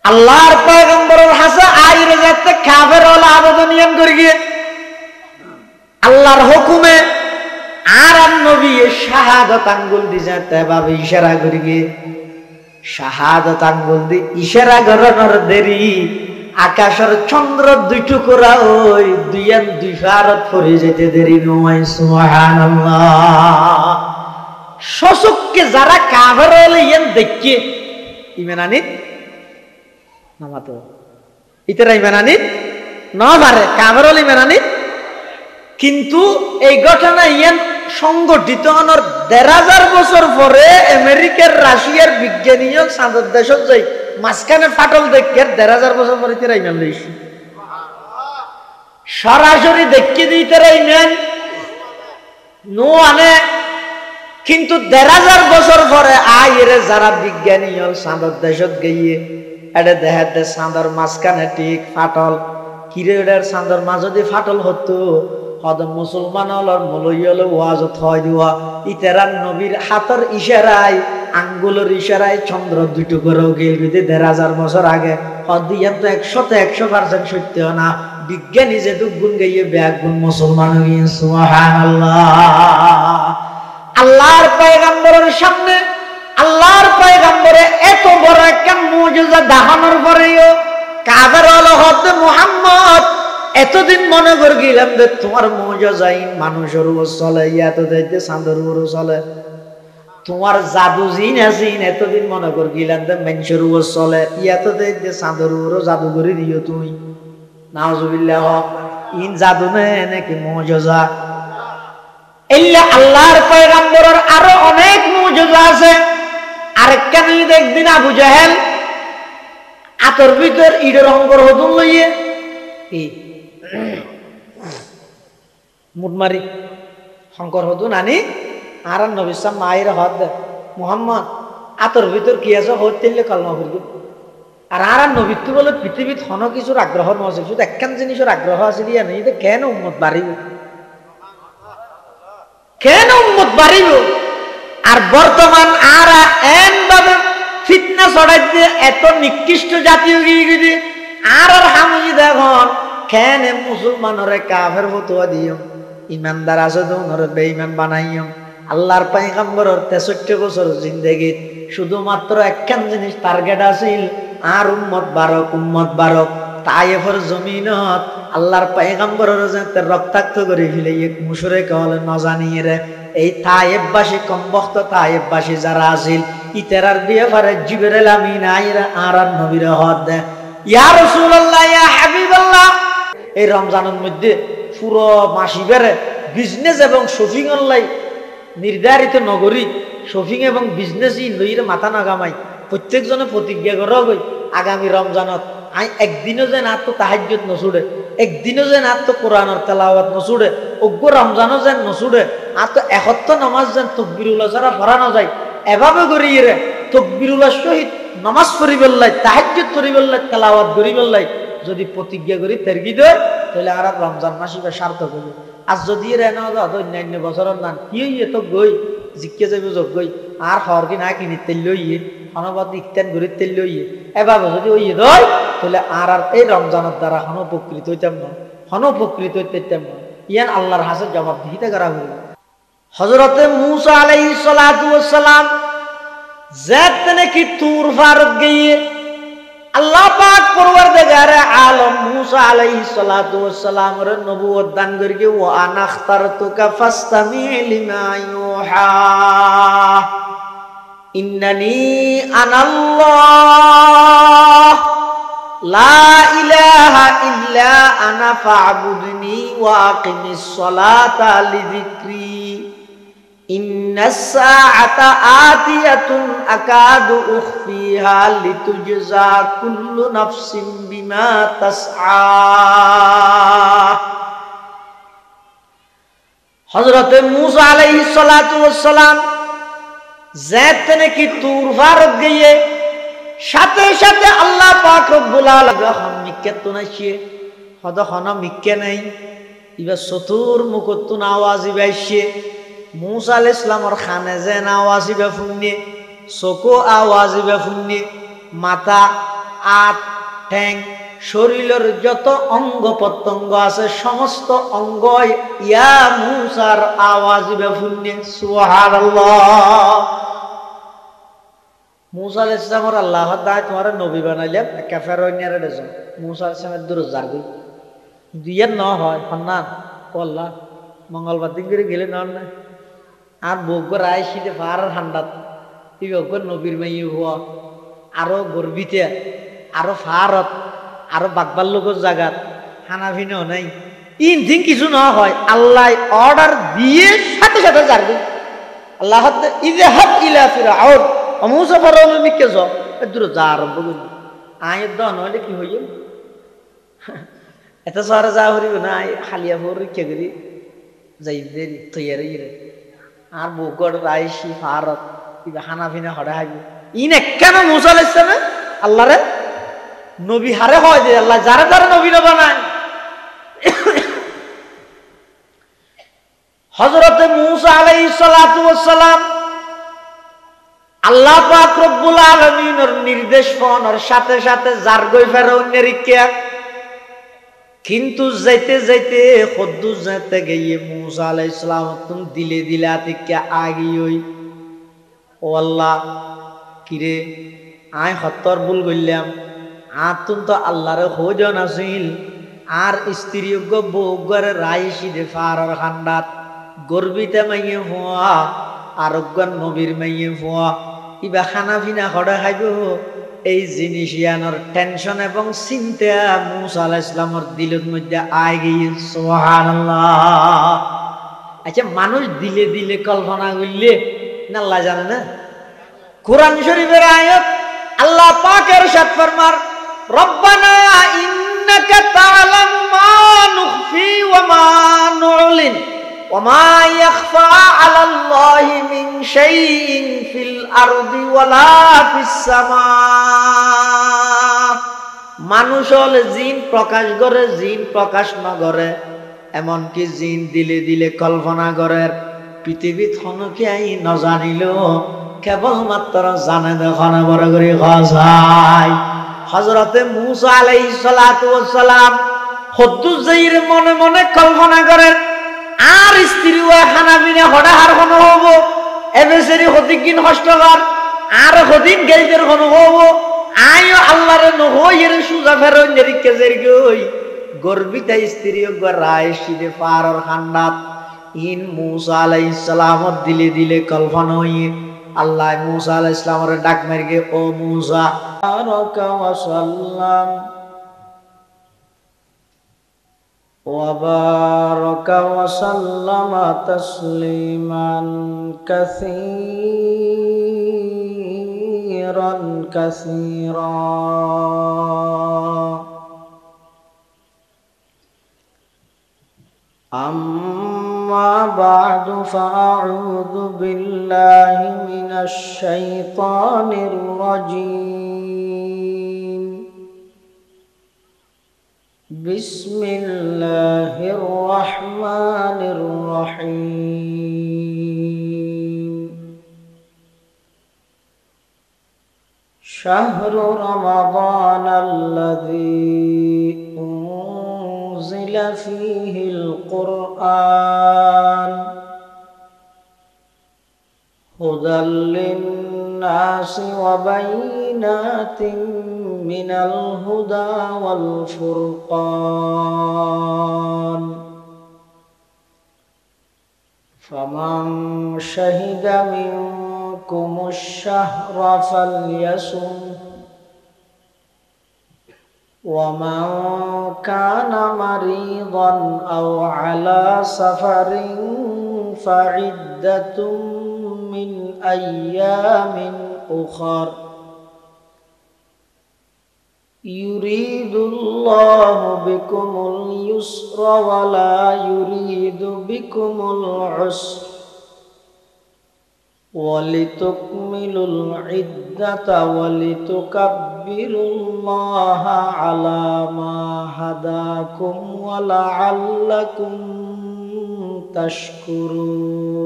আল্লাহর পয়গম্বরের হাসা আইরে যাতে কাফের হল আবেদনিয়ান করে গিয়ে আল্লাহর হুকুমে আর নবী শাহাদাত আঙ্গুল দি যাতে ভাবে ইশারা করে গিয়ে শাহাদাত আঙ্গুল দি ইশারা করানোর দেরি আকাশের চন্দ্র দুই টুকরা ওই দুইয়ান দুই ফারত পড়ে যেতে দেরি নয়। সুবহানাল্লাহ। সচক্ষে যারা কাফের হলে ইয়ান দেখে ইমান আনিত নামাতো ইতারা ইমান আনিত না পারে, কাফের হলে ইমান আনিত। কিন্তু এই ঘটনা ইয়ান সংগঠিত হওয়ার ১,৫০০ বছর পরে আমেরিকার রাশিয়ার বিজ্ঞানী চাঁদের দেশত যাই মাঝখানে ফাটল দেখে ১,৫০০ বছর পরে তারা ইমান লইছে। সরাসরি দেখিয়ে দিই তারা ইমান নো আনে, কিন্তু ১,৫০০ বছর পরে আইরে যারা বিজ্ঞানী চাঁদের দেশত গিয়ে এটা দেখা দে চাঁদের মাঝখানে ঠিক ফাটল কিরে চাঁদের মাঝে ফাটল হতো হদম মুসলমান হলর মলই হলো ওয়াজত হয় দিওয়া ইতেরান নবীর হাতের ইশারায় আঙ্গুলের ইশারায় চন্দ্র দুটো করেও গেল ১,৫০০ বছর আগে হদিয়ান তো ১০০% সত্য না। বিজ্ঞানী যে গুণ গাইয়ে ব্যাগ গুণ মুসলমান হয়ে। সুবহানাল্লাহ। আল্লাহর পয়গম্বরের সামনে আল্লাহর পয়গম্বরে এত বড় একটা মুজিজা দেখানোর পরেও কাফের হলো হতে মুহাম্মদ এতদিন মনে করে গেলাম যে তোমার মুজিজাই মানুষের উপর চলে, এত দেখতে চাঁদের উপর চলে। তোমার জাদু জিন আছিন এতদিন মনে করে গেলাম যে মানুষের উপর চলে, এত দেখতে চাঁদের উপর জাদু করে দিও তুমি। নাউজুবিল্লাহ। ইন জাদু নাকি মুজিজা? এল্লা আল্লাহর পয়গম্বরের আরো অনেক মুজিজা আছে। আরেকটা নিয়ে দেখদিন আবু জাহেল আতর ভিতর ইটের অঙ্কর হতুন লইয়ে মুটমারি শঙ্কর হতুন আনি আর নবী সাম মায়ের হাত দে মুহাম্মদ আতর ভিতর কি আছে হইলে কলমা করবি। আর আর নবীত্ব বলে পৃথিবীত হন কিছুর আগ্রহ নছে, শুধু একখান জিনিসের আগ্রহ আছে দিয়া নেই কেন উম্মত বাড়িব, কেন উম্মত বাড়িব। আর বর্তমান আর এন ভাবে ফিতনা ছড়াই দিয়ে এত নিকৃষ্ট জাতীয় গিয়ে আর হামি দেখুন কেন মুসলমানরে কাফের ফতুয়া দিও, ইমানদার আছে তো ওনারে বেঈমান বানাইও। আল্লাহর পয়গম্বরের ৬৩ বছর জিন্দেগিত শুধুমাত্র একখান জিনিস টার্গেট আছিল আর উম্মত বারক উম্মত বারক। তায়েফের জমিনত আল্লাহর পয়গম্বরের যাতে রক্তাক্ত করে ফেলে এক মুশরিক হলে নজানিয়ে রে এই তায়েববাসী কমবখত তায়েববাসী যারা আছিল ইতারার ব্যাপারে জিবরিল আমিন আইরা আর নবীর হদ দে ইয়া রাসূলুল্লাহ ইয়া হাবিবাল্লাহ। এই রমজানের মধ্যে পুরো মাসি বেড়ে বিজনেস এবং শপিং অনলাইন নির্ধারিত নগরী শপিং এবং বিজনেস ই লইরে মাথা নাগামাই প্রত্যেকজনে প্রতিজ্ঞা করা গই আগামী রমজানত আই একদিনও যেন আর তো তাহাজ্জুদ নছুড়ে, একদিনও যেন আর তো কোরআনের তেলাওয়াত নছুড়ে, অজ্ঞ রমজানও যেন নছুড়ে, আর তো একত্র নামাজ যেন তকবিরুল্লাহ ছাড়া পড়ানো যায় এভাবে করিয়ে রে তকবিরুল্লাহ সহিত নামাজ পড়ি বললাই তাহাজ্জুদ পড়ি বললাই তেলাওয়াত করি বললাই যদি প্রতিজ্ঞা করি তেরগি দেয় তাহলে আর রমজান মাসিবে সার্থক হইবে। আর যদি রে না অন্যান্য বছরের নান কি হইয়ে তো গই জিজ্ঞে যাবে যোগ গই আর হর কি না কিনি তেল লইয়ে হনবাদ ইত্যান ঘুরে তেল লইয়ে এভাবে যদি ওই দয় তাহলে আর এই রমজানের দ্বারা হন উপকৃত হইতাম না, হন উপকৃত হইতাম না। ইয়ান আল্লাহর হাসে জবাব দিতে করা হইল। হযরতে মূসা আলাইহিস সালাতু ওয়াস সালাম যাতে নাকি তুর ফারত গিয়ে আল্লাহ পাক পরওয়ারদিগারে আলম মূসা আলাইহিস সালাতু ওয়াস সালামের নবুয়ত দান করিকে ওয়া আনা ইখতারতুকা ফাসতামি লিমা ইউহা ইন্নানি আনাল্লাহ লা ইলাহা ইল্লা আনা ফা'বুদনি ওয়া আকিমিস সালাতা লিযিকরি ইন্নাস সাআতা আতিয়াতুন আকাদু উখফিহা লিতুজজা কুল্লু নাফসিন বিমা তাসআ। হযরতে মূসা আলাইহিস সালাতু ওয়াস সালাম যাতে নাকি তুর ফারত গিয়ে সাথে সাথে আল্লাহ পাক রব্বুল আলামিন মিক্কাত নাইছে হদ হন মিক্কে নাই ইবা চতুর মুকতুন আওয়াজ ইবাইছে মূসা আলাইহিস সালামর খানে যেন আওয়াজ ইবা ফুন্নি চকো আওয়াজ ইবা ফুন্নি মাথা আত ঠ্যাং শরীরের যত অঙ্গ প্রত্যঙ্গ আছে সমস্ত অঙ্গ ইয়া মুসার আওয়াজ বেফুন্নে সুবহানাল্লাহ। মুসা আলাইহিস সালামের আল্লাহ তাআলা তোমার নবী বানাইলেন কাফেরনিয়ারে দেন মুসা আলাইহিস সালামের দূর জারবি দুইয়ের ন হয় ফন্নান ও আল্লাহ মঙ্গলবার দিন করে গেলে নন না আর বউগর আইসিতে ফার ঠান্ডাত এই বউগর নবীর মাইয়ে হওয়া আরো গর্বিতে আরো ফারত আরো বাগবার লোকের জায়গাত হানাফিনেও নাই ইনথিং কিছু না হয় আল্লাহ অর্ডার দিয়ে সাথে সাথে জারবি আল্লাহ ইযহাব ইলা ফিরআউন মুসা ফিরআউনের মিকে যাও দূর যা আরম্ভ করি আয়ের দাও নইলে কি হইল এত সারা যা হরিব না খালিয়া ভোর কে করি যাই দেরি তৈরি রে আর বউগড় রাইসি ফারত কিবা হানাফিনা হড়ে হাইব ইন একখানা মুসা আলাইহিস সালাম আল্লাহরে নবী হারে হয় যে আল্লাহ যারা যারা নবী না বানায় হযরত মুসা আলাইহিস সালাতু ওয়াস সালাম আল্লাহ পাক রব্বুল আলামিনের নির্দেশ পাওয়ার সাথে সাথে জারগই ফেরাউনের ইচ্ছা কিন্তু যাইতে যাইতে কদ্দুস যেতে গিয়ে মুসা আলাইহিস সালাম তুম দিলে দিলে আতিকে আগিই ও আল্লাহ কিরে আয় হত্তর ভুল করলাম আতুন তো আল্লাহরে হোজন আছিল আর স্ত্রী বউগরে রাইসি দে ফারর খান্ডাত গর্বিতে মাইয়ে হওয়া আরোগ্য নবীর মাইয়ে হওয়া ইবা খানা পিনা খড়া খাইব এই জিনিস ইয়ানোর টেনশন এবং চিন্তা মুসা আলাইহিস সালামের দিলের মধ্যে আয় গিয়ে সুবহানাল্লাহ। আচ্ছা মানুষ দিলে দিলে কল্পনা করলে না আল্লাহ জানে না কোরআন শরীফের আয়াত আল্লাহ পাকের ইরশাদ ফরমার রব্বানা ইন্নাকা তা'লামু মা নুখফি ওয়া মা নু'লিন ওয়া মা ইয়াখফা 'আলাল্লাহি মিন শাইইন ফিল আরদি ওয়ালা ফিস সামা। মানুষ হলে জিন প্রকাশ করে জিন প্রকাশ না করে এমনকি জিন দিলে দিলে কল্পনা করে পৃথিবীত হনকে আই নজানিল কেবলমাত্র জানে দেখনে বড় করে খায়। হযরতে মুসা আলাইহিস সালাতু ওয়াস সালাম কদ্দুস যাইর মনে মনে কল্পনা করেন আর স্ত্রী ওয়া খানাবিনা হড়া হার কোন হবো এবেসেরি হদিকিন কষ্টকর আর হদিন গাইদের কোন হবো আয়ো আল্লাহরে নহইর সুজা ফেরন নেরিকে জেরগই গর্বিতা স্ত্রী গো রাইসিদে ফারর খান্ডাত ইন মুসা আলাইহিস সালাম দিলে দিলে কল্পনা হই আল্লাহ মুসা আলাইহিস সালামের ডাক মারগে ও মুসা বারাকা ওয়া সাল্লাম ওয়া বারাকা ওয়া সাল্লামা তাসলিমান কাসীরান কাসীরা। أما بعد فأعوذ بالله من الشيطان الرجيم بسم الله الرحمن الرحيم شهر رمضان الذي أنزل فيه القرآن هدى للناس وبينات من الهدى والفرقان فمن شهد منكم الشهر فليصم ومن كان مريضا أو على سفر فعدة من أيام أخر يريد الله بكم اليسر ولا يريد بكم العسر ولتكملوا العدة ولتكبروا الله على ما هداكم ولعلكم تشكرون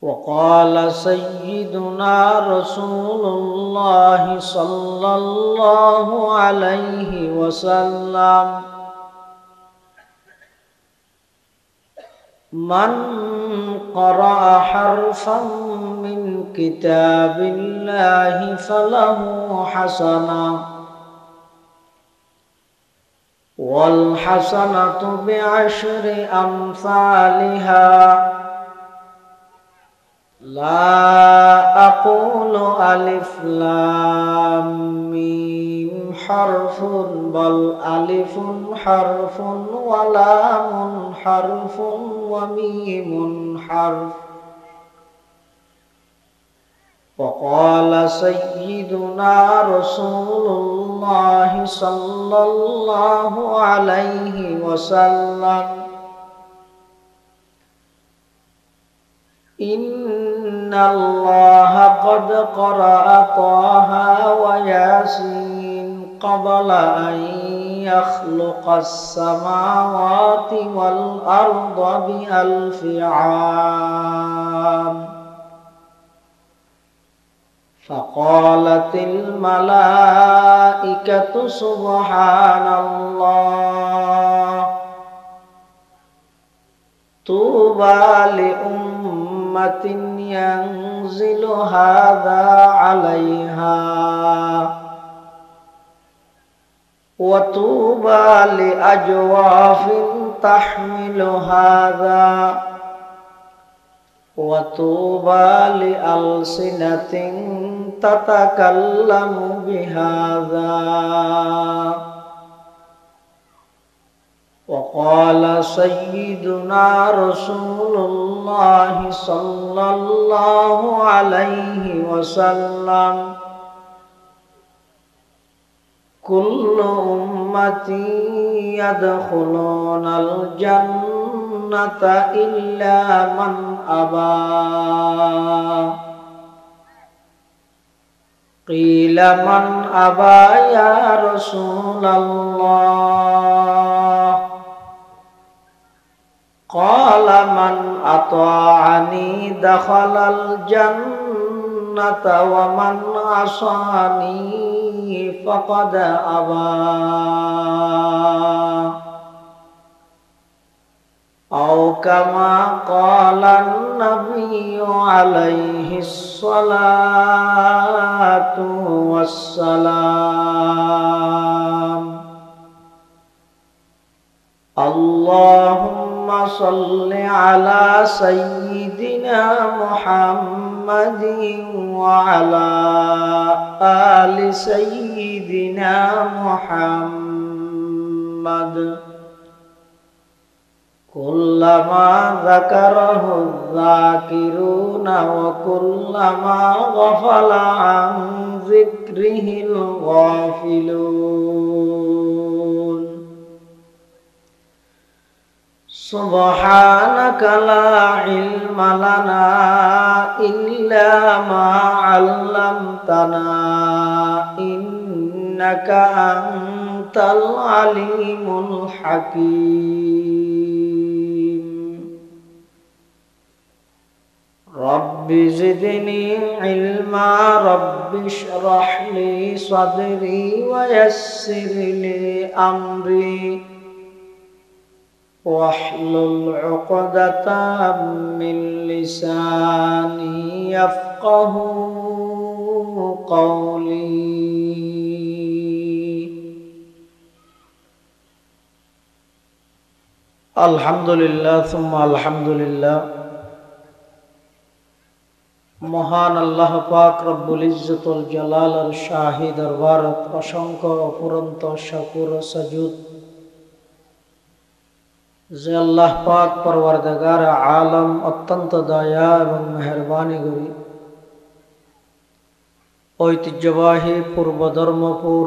وقال سيدنا رسول الله صلى الله عليه وسلم من قرأ حرفا من كتاب الله فله حسنة والحسنة بعشر أمثالها لا أقول ألف لام ميم حرف بل ألف حرف ولام حرف وميم حرف. وقال سيدنا رسول الله صلى الله عليه وسلم إن الله قد قرأ طه وياسين قبل أن يخلق السماوات والأرض ب1000 عام. فقالت الملائكة سبحان الله طوبى لأمة ينزل هذا عليها وطوبى لأجواف تحمل هذا وطوبى لألسنة تتكلم بهذا. وقال سيدنا رسول الله صلى الله عليه وسلم كل أمتي يدخلون الجنة إلا من أبى. قيل من أبى يا رسول الله؟ قال من أطاعني دخل الجنة ومن عصاني فقد أبى. أو كما قال النبي عليه الصلاة والسلام اللهم صل على سيدنا محمد وعلى آل سيدنا محمد كلما ذكره الذاكرون وكلما غفل عن ذكره الغافلون. سبحانك لا علم لنا إلا ما علمتنا إنك أنت العليم الحكيم. رب زدني علما رب اشرح لي صدري ويسر لي أمري واحلل عقدة من لساني يفقه قولي. আলহামদুলিল্লাহ সুম্মা আলহামদুলিল্লাহ। মহান আল্লাহ পাক রব্বুল ইজ্জতুল জালালের শাহী দরবারত অসংখ্য অফুরন্ত শুকর ও সাজুদ যে আল্লাহ পাক পরওয়ারদিগার আলম অত্যন্ত দয়া এবং মেহেরবানি করি ঐতিহ্যবাহী পূর্ব ধর্মপুর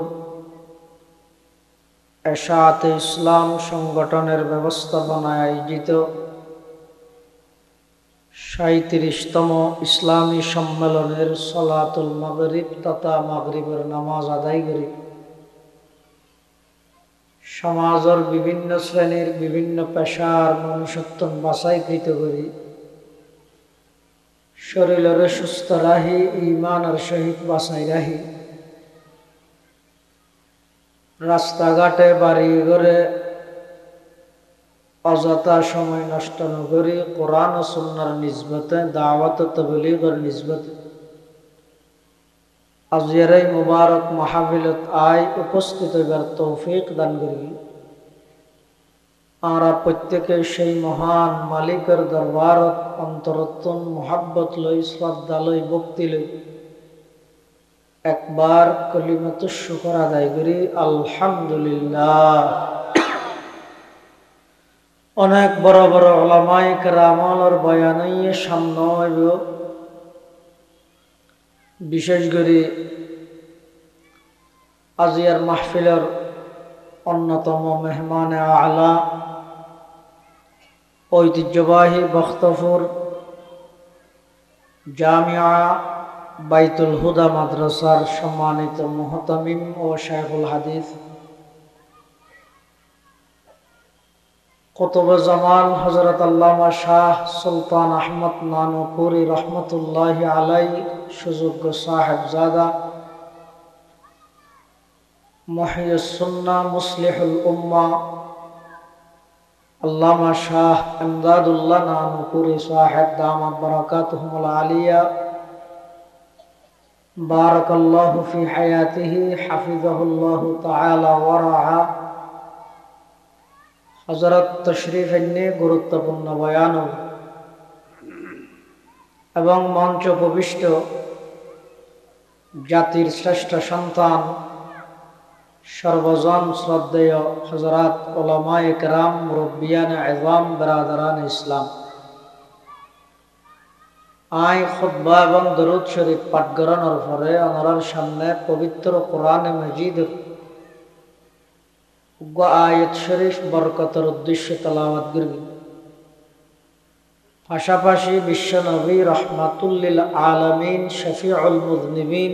এশাআতে ইসলাম সংগঠনের ব্যবস্থাপনায় আয়োজিত ৩৭তম ইসলামী সম্মেলনের সলাতুল মাগরিব তথা মাগরিবের নামাজ আদায় করি সমাজের বিভিন্ন শ্রেণীর বিভিন্ন পেশার মনুষ্যত্ব বাছাইকৃত করি শরীরের সুস্থ রাহি, ইমানের সহিত বাঁচাই রাহি। রাস্তাঘাটে বাড়ি ঘরে অযথা সময় নষ্ট ন করি কোরআন ও সুন্নাহর নিসবতে, দাওয়াত ও তাবলীগের নিসবতে আজকের এই মুবারক মাহফিলত আয় উপস্থিত হইবার তৌফিক দান করি। আমরা প্রত্যেকে সেই মহান মালিকের দরবারত অন্তরত্তন মোহাব্বত লই, শ্রদ্ধা লই, ভক্তি লই একবার কলিমাতুশ শুকর আদায় করি আলহামদুলিল্লাহ। অনেক বড় বড় উলামায়ে কেরামের বয়ানে সামনে হইব। বিশেষ করে আজিয়ার মাহফিলের অন্যতম মেহমানে আলা, ঐতিহ্যবাহী বখতপুর জামিয়া বাইতুল হুদা মাদ্রাসার সম্মানিত মুহতামিম ও শাইখুল হাদিস কুতুবে জামান হযরত আল্লামা শাহ সুলতান আহমদ নানুপুরি রহমতুল্লাহি আলাইহি সুযোগ্য সাহেবজাদা, মুহইয়িস সুন্নাহ, মুসলিহুল উম্মাহ আল্লামা শাহ ইমদাদুল্লাহ নানুপুরি সাহেব দামাত বারাকাতুহুমুল আলিয়া বারাকাল্লাহু ফি হায়াতিহি হাফিজাহুল্লাহু তাআলা ওয়া রাআ। হযরত তশরীফ এনে গুরুত্বপূর্ণ বয়ান এবং মঞ্চ উপবিষ্ট জাতির শ্রেষ্ঠ সন্তান সর্বজন শ্রদ্ধেয় হযরত উলামায়ে কেরাম, মুরব্বিয়ানে আযম, বিরাদরান ইসলাম, আই খুতবা এবং দরুদ শরীফ পাঠ করানোর পরে ওনার সামনে পবিত্র কোরআনে মাজিদ আয়াত শরীফ বরকতের উদ্দেশ্যে তেলাওয়াত করবে। পাশাপাশি বিশ্বনবী রহমাতুল লিল আলামিন, শফিউল মুযনিবিন,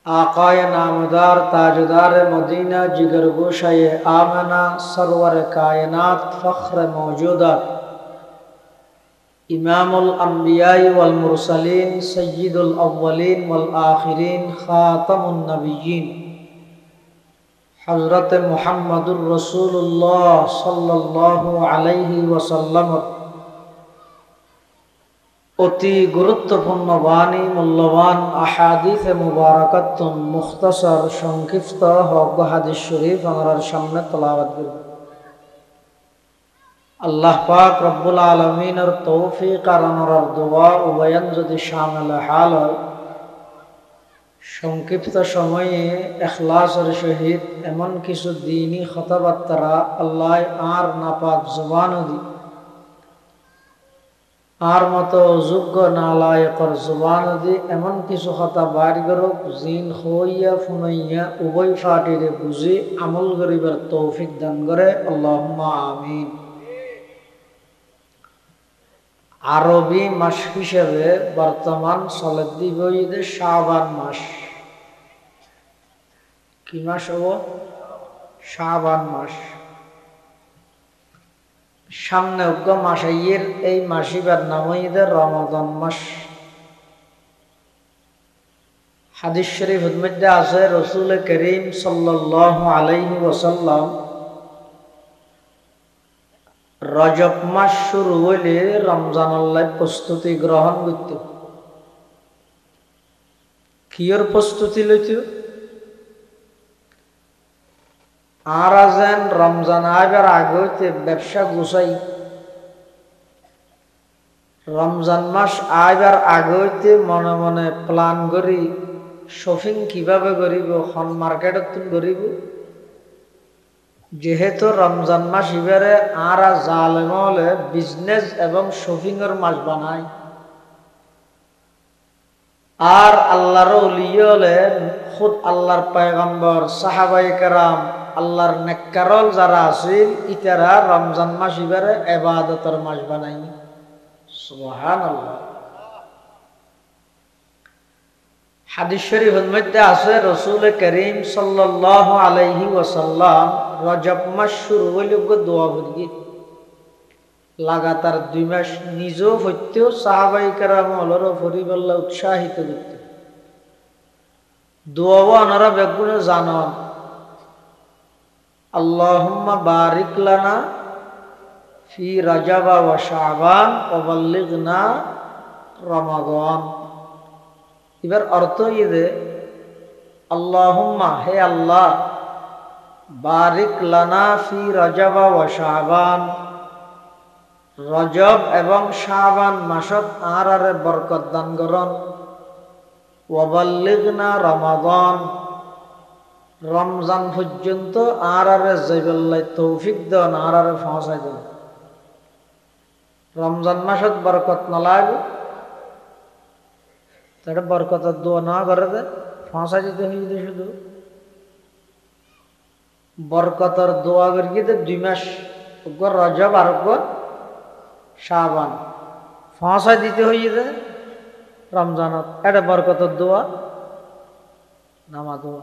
আকায়ে নামদার, তাজদার মদিনা, জিগর গোশায়ে আমেনা, সরওয়ার কায়নাত, ফখরে মওজুদাত, ইমামুল আম্বিয়া ওয়াল মুরসালিন, সাইয়্যিদুল আউয়ালিন ওয়াল আখিরিন, খাতামুন নবিয়্যিন হযরত মুহাম্মদুর রাসূলুল্লাহ সাল্লাল্লাহু আলাইহি ওয়াসাল্লাম অতি গুরুত্বপূর্ণ বাণী, মূল্যবান আহাদিসে মুবারাকাতুন মুখতাসার সংক্ষিপ্ত হক হাদিস শরীফ আমার সামনে তেলাওয়াত করব। আল্লাহ পাক রব্বুল আলামিনের তৌফিক আর আমার দোয়া ও বয়ান যদি শামিল হাল হয়, সংক্ষিপ্ত সময়ে ইখলাসের সহিত এমন কিছু দ্বীনি কথাবার্তা আল্লাহ আর নাপাক জবান দি আর মতো যোগ্য নালায়কর জবান দি এমন কিছু কথা বাইর করুক জিন হইয়া ফুনাইয়া উভয় ফাটিরে বুঝি আমল করিবার তৌফিক দান করে আল্লাহুম্মা আমিন। আরবি মাস হিসেবে বর্তমান চলে দিবইদে শাবান মাস। কি মাস হব? শাবান মাস। সামনে অজ্ঞ মাস আইয়ের এই মাসিবার নাম হইদে রমাদান মাস। হাদিস শরীফের মধ্যে আছে রাসূল করিম সাল্লাল্লাহু আলাইহি ওয়াসাল্লাম রজব মাস শুরু হইলে রমজানের প্রস্তুতি গ্রহণ করত। কিয়র প্রস্তুতি লইত? আর যেন রমজান আইবার আগে হইতে ব্যবসা গুছাই, রমজান মাস আইবার আগে হইতে মনে মনে প্ল্যান করি শপিং কিভাবে করিব, খন মার্কেটত করিব। যেহেতু রমজান মাস এবারে আর জালেম হলে বিজনেস এবং শপিং এর মাস বানায়, আর আল্লাহর ওলি হলে খুদ আল্লাহর পয়গম্বর, সাহাবায়ে কেরাম, আল্লাহর নেককারল যারা আছিল ইতারা রমজান মাস এবারে ইবাদতের মাস বানাই। সুবহানাল্লাহ। হাদিস শরীফের মধ্যে আছে রাসূল করিম সাল্লাল্লাহু আলাইহি ওয়াসাল্লাম রজব মাস শুরু হইলে দোয়া করি লাগাতার 2 মাস নিজেও হইতেও সাহাবাই কেরাম হলরও পরিবাল্লা উৎসাহিত করত। দোয়াও আনারা বেগুনে জানান, আল্লাহুম্মা বারিক লানা ফি রাজাবা ওয়া শাবান ওয়া বাল্লিগনা রমাদান। এবার অর্থ ইয়ে, আল্লাহুম্মা হে আল্লাহ, বারিক লানা ফি রাজাবা ওয়া শাবান, রজব এবং শাবান মাসত আরারে বরকত দান করন, ওয়া বাল্লিগনা রমাদান, রমজান পর্যন্ত আরারে যাইবাল্লাই তৌফিক দেন, আরারে পৌঁছাই দেন। রমজান মাসত বরকত না লাগে তাহলে বরকতের দোয়া না করে দে, পৌঁছাই দিতে হইতে শুধু বরকতের দোয়া করি 2 মাস রজব আর শাবান পৌঁছাই দিতে হইতে রমজানত। এটা বরকতের দোয়া নামা দোয়া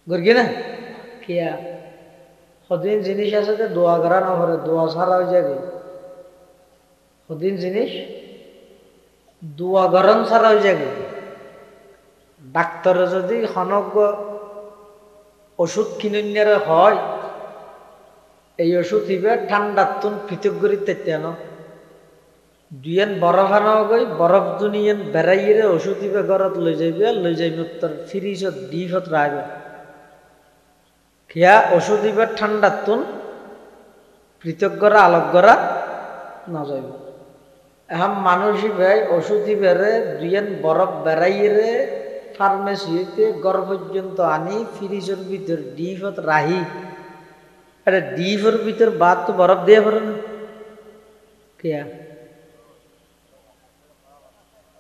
গর্গি না কিয়া সদিন জিনিস আছে যে দোয়া করা না করে, দোয়া ছাড়া হয়ে যাবে। সদিন জিনিস দোয়া গরম ছাড়া হয়ে যাবে। ডাক্তারে যদি হনজ্ঞ ওষুধ কিনে হয়, এই ওষুধ হিবে ঠান্ডার তুন পৃথক করি তেতে আনো, দুয়েন বরফ আনা গই, বরফ দুনিয়েন বেড়াইয়ে ওষুধ হিবে ঘরত লই যাইবে তোর ফ্রিজত ডিফত রাখবে। খিয়া ওষুধ হিবে ঠান্ডার তুন পৃথক করা আলোক করা না যাইবে। এখন মানুষ হিবে ওষুধ হিবেরে দুয়েন বরফ বেড়াইয়ে ফার্মেসিতে ঘর পর্যন্ত আনি ফ্রিজের ভিতর ডিফত রাহি, আরে ডিফের ভিতর বাদ তো বরফ দিয়ে পারে না কিয়া,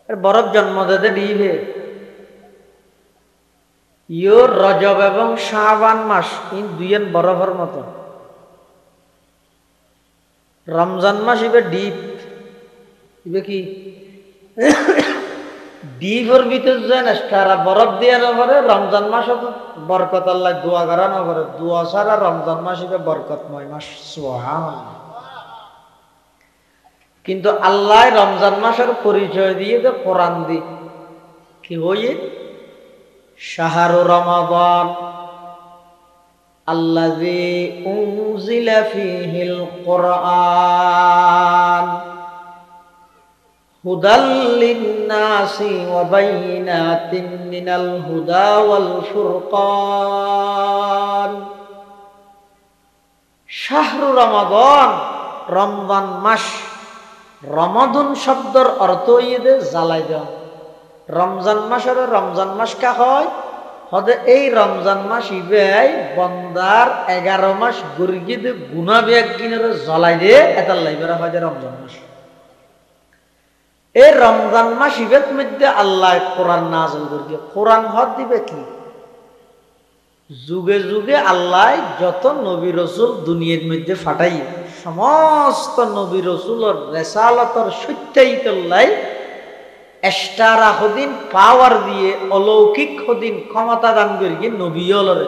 বরফ জন্ম দেতে ডিফে। ইয়োর রজব এবং শাবান মাস ইন দুইয়েন বরফের মতো। রমজান মাস ইবে ডিপ, ইবে কি ডিপের ভিতর যায় না, সারা বরফ দিয়ে না পারে। রমজান মাস বরকত আল্লাহ দোয়া করা না পারে, দোয়া ছাড়া রমজান মাস ইবে বরকতময় মাস। সুবহানাল্লাহ। কিন্তু আল্লাহ রমজান মাসের পরিচয় দিয়ে যে কোরআন দি কি হইয়ে, শাহরু রমাদান আল্লাযী উনজিলা ফীহিল কুরআন হুদাল লিন-নাসি ওয়া বাইয়িনাতিন মিনাল হুদা ওয়াল ফুরকান। শাহরু রমাদান, রমজান মাস। রমাদান শব্দের অর্থ ইয়ে জ্বালাই দেওয়া। রমজান মাসের রমজান মাস কা হয় হদে এই রমজান মাস ইবেই বন্দার 11 মাস গুরগিদ গুনাহ বেগ কিনের জ্বালাই দিয়ে এটার লাইবেরা হয় যে রমজান মাস। এই রমজান মাস ইবের মধ্যে আল্লাহ কোরআন নাযিল করে। কোরআন হদ দিবে কি, যুগে যুগে আল্লাহ যত নবী রসুল দুনিয়ার মধ্যে ফাটাই, সমস্ত নবী রসুলের রেসালতর সত্যায়িতল্লাই এক্সট্রা হদিন পাওয়ার দিয়ে অলৌকিক হদিন ক্ষমতা দান করি নবীলরে।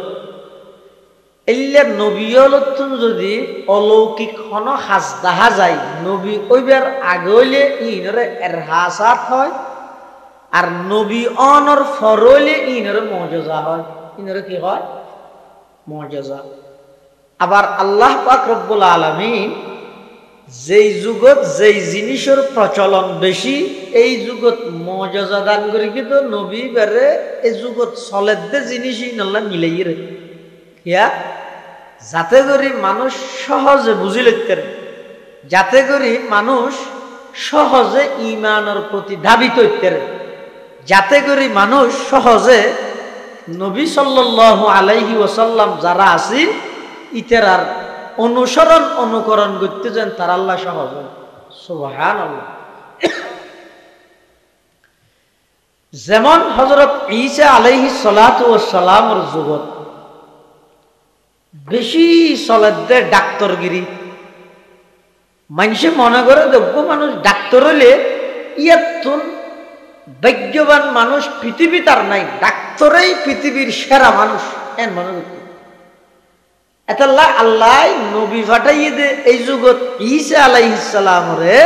এলে নবীলতুন যদি অলৌকিক হন হাজ দেখা যায়, নবী ওইবার আগে হইলে ইনরে এরহাসাত হয়, আর নবী অনর ফরইলে ইনরে মুজিজা হয়। ইনরে কি হয়? মুজিজা। আবার আল্লাহ পাক রব্বুল আলামিন যেই যুগত যেই জিনিসের প্রচলন বেশি, এই যুগত মুজিজা দান করি কিন্তু নবী বেরে এই যুগত চলে দে জিনিসই নল্লা মিলাই রে ইয়া, যাতে করে মানুষ সহজে বুঝি লইতে, যাতে করে মানুষ সহজে ঈমানের প্রতি ধাবিত হইতে, যাতে করে মানুষ সহজে নবী সাল্লাল্লাহু আলাইহি ওয়াসাল্লাম যারা আছেন ইতারার অনুসরণ অনুকরণ করতে যেন তার আল্লাহ সহজ হয়। সুবহানাল্লাহ। যেমন হযরত ঈসা আলাইহিস সালাতু ওয়াস সালামের যুগত বেশি চলে ডাক্তারগিরি। মানুষে মনে করে যোগ্য মানুষ ডাক্তার হলে ইয়াতুন ভাগ্যবান মানুষ পৃথিবী তার নাই, ডাক্তারই পৃথিবীর সেরা মানুষ এন মনে করত। এতাল্লাহ আল্লাহ নবী ফাটাইয়ে দে এই যুগত ঈসা আলাইহিস সালামরে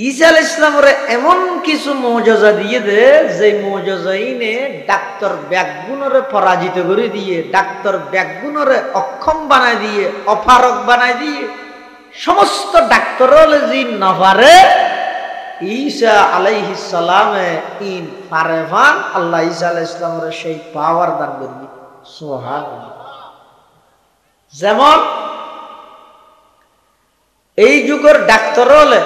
ঈসা আলাইহিস সালামরে এমন কিছু মুজিজা দিয়ে দে যে মুজিজাইনে ডাক্তার ব্যাগুনরে পরাজিত করে দিয়ে ডাক্তার ব্যাগুনরে অক্ষম বানায় দিয়ে অপারক বানায় দিয়ে সমস্ত ডাক্তারোলজি নভারে ঈসা আলাইহিস সালামে ইন ফারেফান আল্লাহ ঈসা আলাইহিস সালামের সেই পাওয়ার দান করবে সুবহানাল্লাহ। যেমন এই যুগের ডাক্তার হলে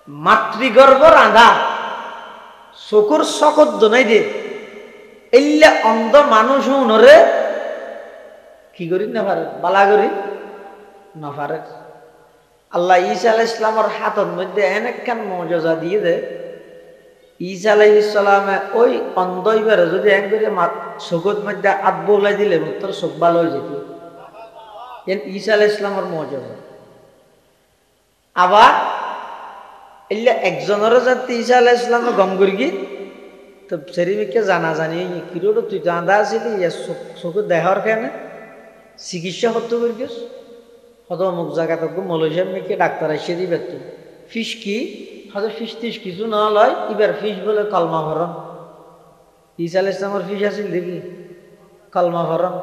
মাতৃগর্ভ রাধা চকুর চকত জনাই দিয়ে এলে অন্ধ মানুষ উনরে কি করি না পারে বালা করি না পারে। আল্লাহ ঈসা আলাইহিস সালামের হাতের মধ্যে এনেকখান মুজিজা দিয়ে দে ঈসা আলাইহিস সালামে ওই অন্ধ ইবারে যদি একবারে চকুর মধ্যে হাত বলাই দিলে তোর চোখ ভালো হয়ে যেত। ঈসা আলাইহিস সালামের মুজিজা। আবার এলে একজনের যাতে ঈসা আলাইহিস সালামে গম করি কি তো সেরিবিকে জানা জানি কিরোড তুই তো আন্দা আসিলি চকুর দেখার কেন চিকিৎসা হতে করিস হয়তো অমুক জায়গা তো মলয়েশিয়ার মেয়েকে ডাক্তার এসে দিবে তুই ফিস কি হয়তো ফিস টিস কিছু না লয় এবার ফিস বলে কলমা ভরণ। ঈসা আলাইহিস সালামের ফিস আসিল দেখি কলমা ভরণ।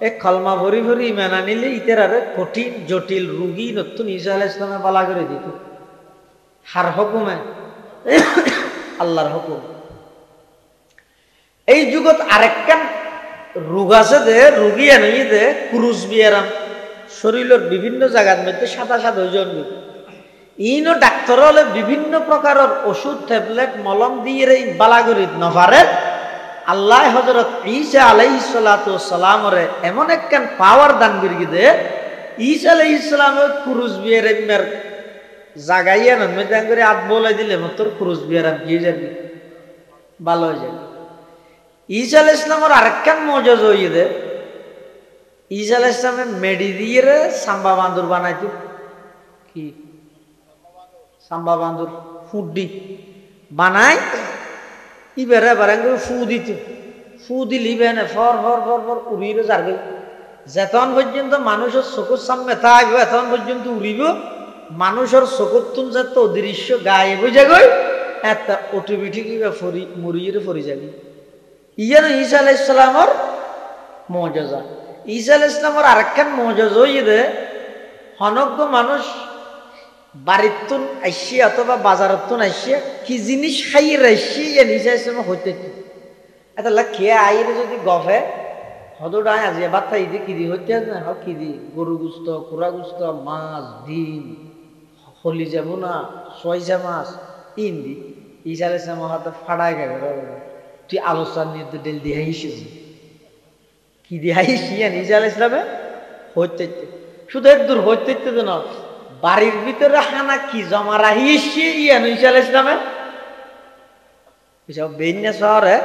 এই কলমা ভরি ভরি মেনা নিলে ইতের আরে কঠিন জটিল রুগী নতুন ঈসা আলাইহিস সালামে বালা করে দিত হার হুকুমে আল্লাহর হুকুম। এই যুগত আরেকখান রোগ আছে দে রুগী আনিয়ে দে ক্রুজ বিয়ারাম শরীরের বিভিন্ন জায়গার মধ্যে সাদা সাদা হয়ে জন্মে ইনো ডাক্তার হলে বিভিন্ন প্রকারের ওষুধ ট্যাবলেট মলম দিয়ে এই বালাগরিত নভারে আল্লাহ হযরত ঈসা আলাইহিস সালাতু সালামরে এমন একখান পাওয়ার দান করি দে ঈসা আলাইহিস সালামের ক্রুজ বিয়ারামের জাগাইয়া না মধ্যে করে হাত বলাই দিলে তোর ক্রুজ বিয়ারাম গিয়ে যাবি ভালো হয়ে যাবে। ঈসা আলাইহিস সালামের আরেকখান মুজিজা হইয়ে দে ঈসা আলাইহিস সালামের মেডি দিয়ে রে সাম্বা বান্দুর বানাইতো কি সাম্বা বান্দুর ফুড্ডি বানাই ইবারে বারাঙ্গ ফু দিত ফু দিলি বেনে ফর ফর ফর ফর উড়িয়ে যাবে যেতন পর্যন্ত মানুষের চকুর সামনে থাকবে এতন পর্যন্ত উড়িব মানুষের চকুর তুন যত অদৃশ্য গায়ে বুঝে গই একটা অটোমেটিক ফরি মুড়িয়ে ফরি যাবি। ইয়ান ঈসা আলাইহিস সালামের মুজিজা। ঈসা আলাইহিস সালামের আরেকখান মুজিজা হইয়ে দে হনজ্ঞ মানুষ বাড়ির তুন আইসি অথবা বাজারের তুন আইসিয়া কি জিনিস খাইয়ে রাইসি ইয়ান ঈসা আলাইহিস সালাম হইতে এটা খেয়ে আইরে যদি গফে হদোডায় আজি ভাত খাই দি কি দি হইতে না হ কি দি গরু গুস্ত কুড়া গুস্ত মাছ ডিম হলি যাব না সয়জা মাছ ইন দি ঈসা আলাইহিস সালাম হাতে ফাড়ায় গেল তুই আলোচনা নিয়ে তো ডেল দিয়ে আইসিস কি দিয়ে আইসি ঈসা আলাইহিস সালামে হইতে শুধু এক দূর হইতে তো না বাড়ির ভিতরে খানা কি জমা রাহিয়েছি ইয়ান ঈসা আলাইহিস সালামে এসব বেন্যা শহরে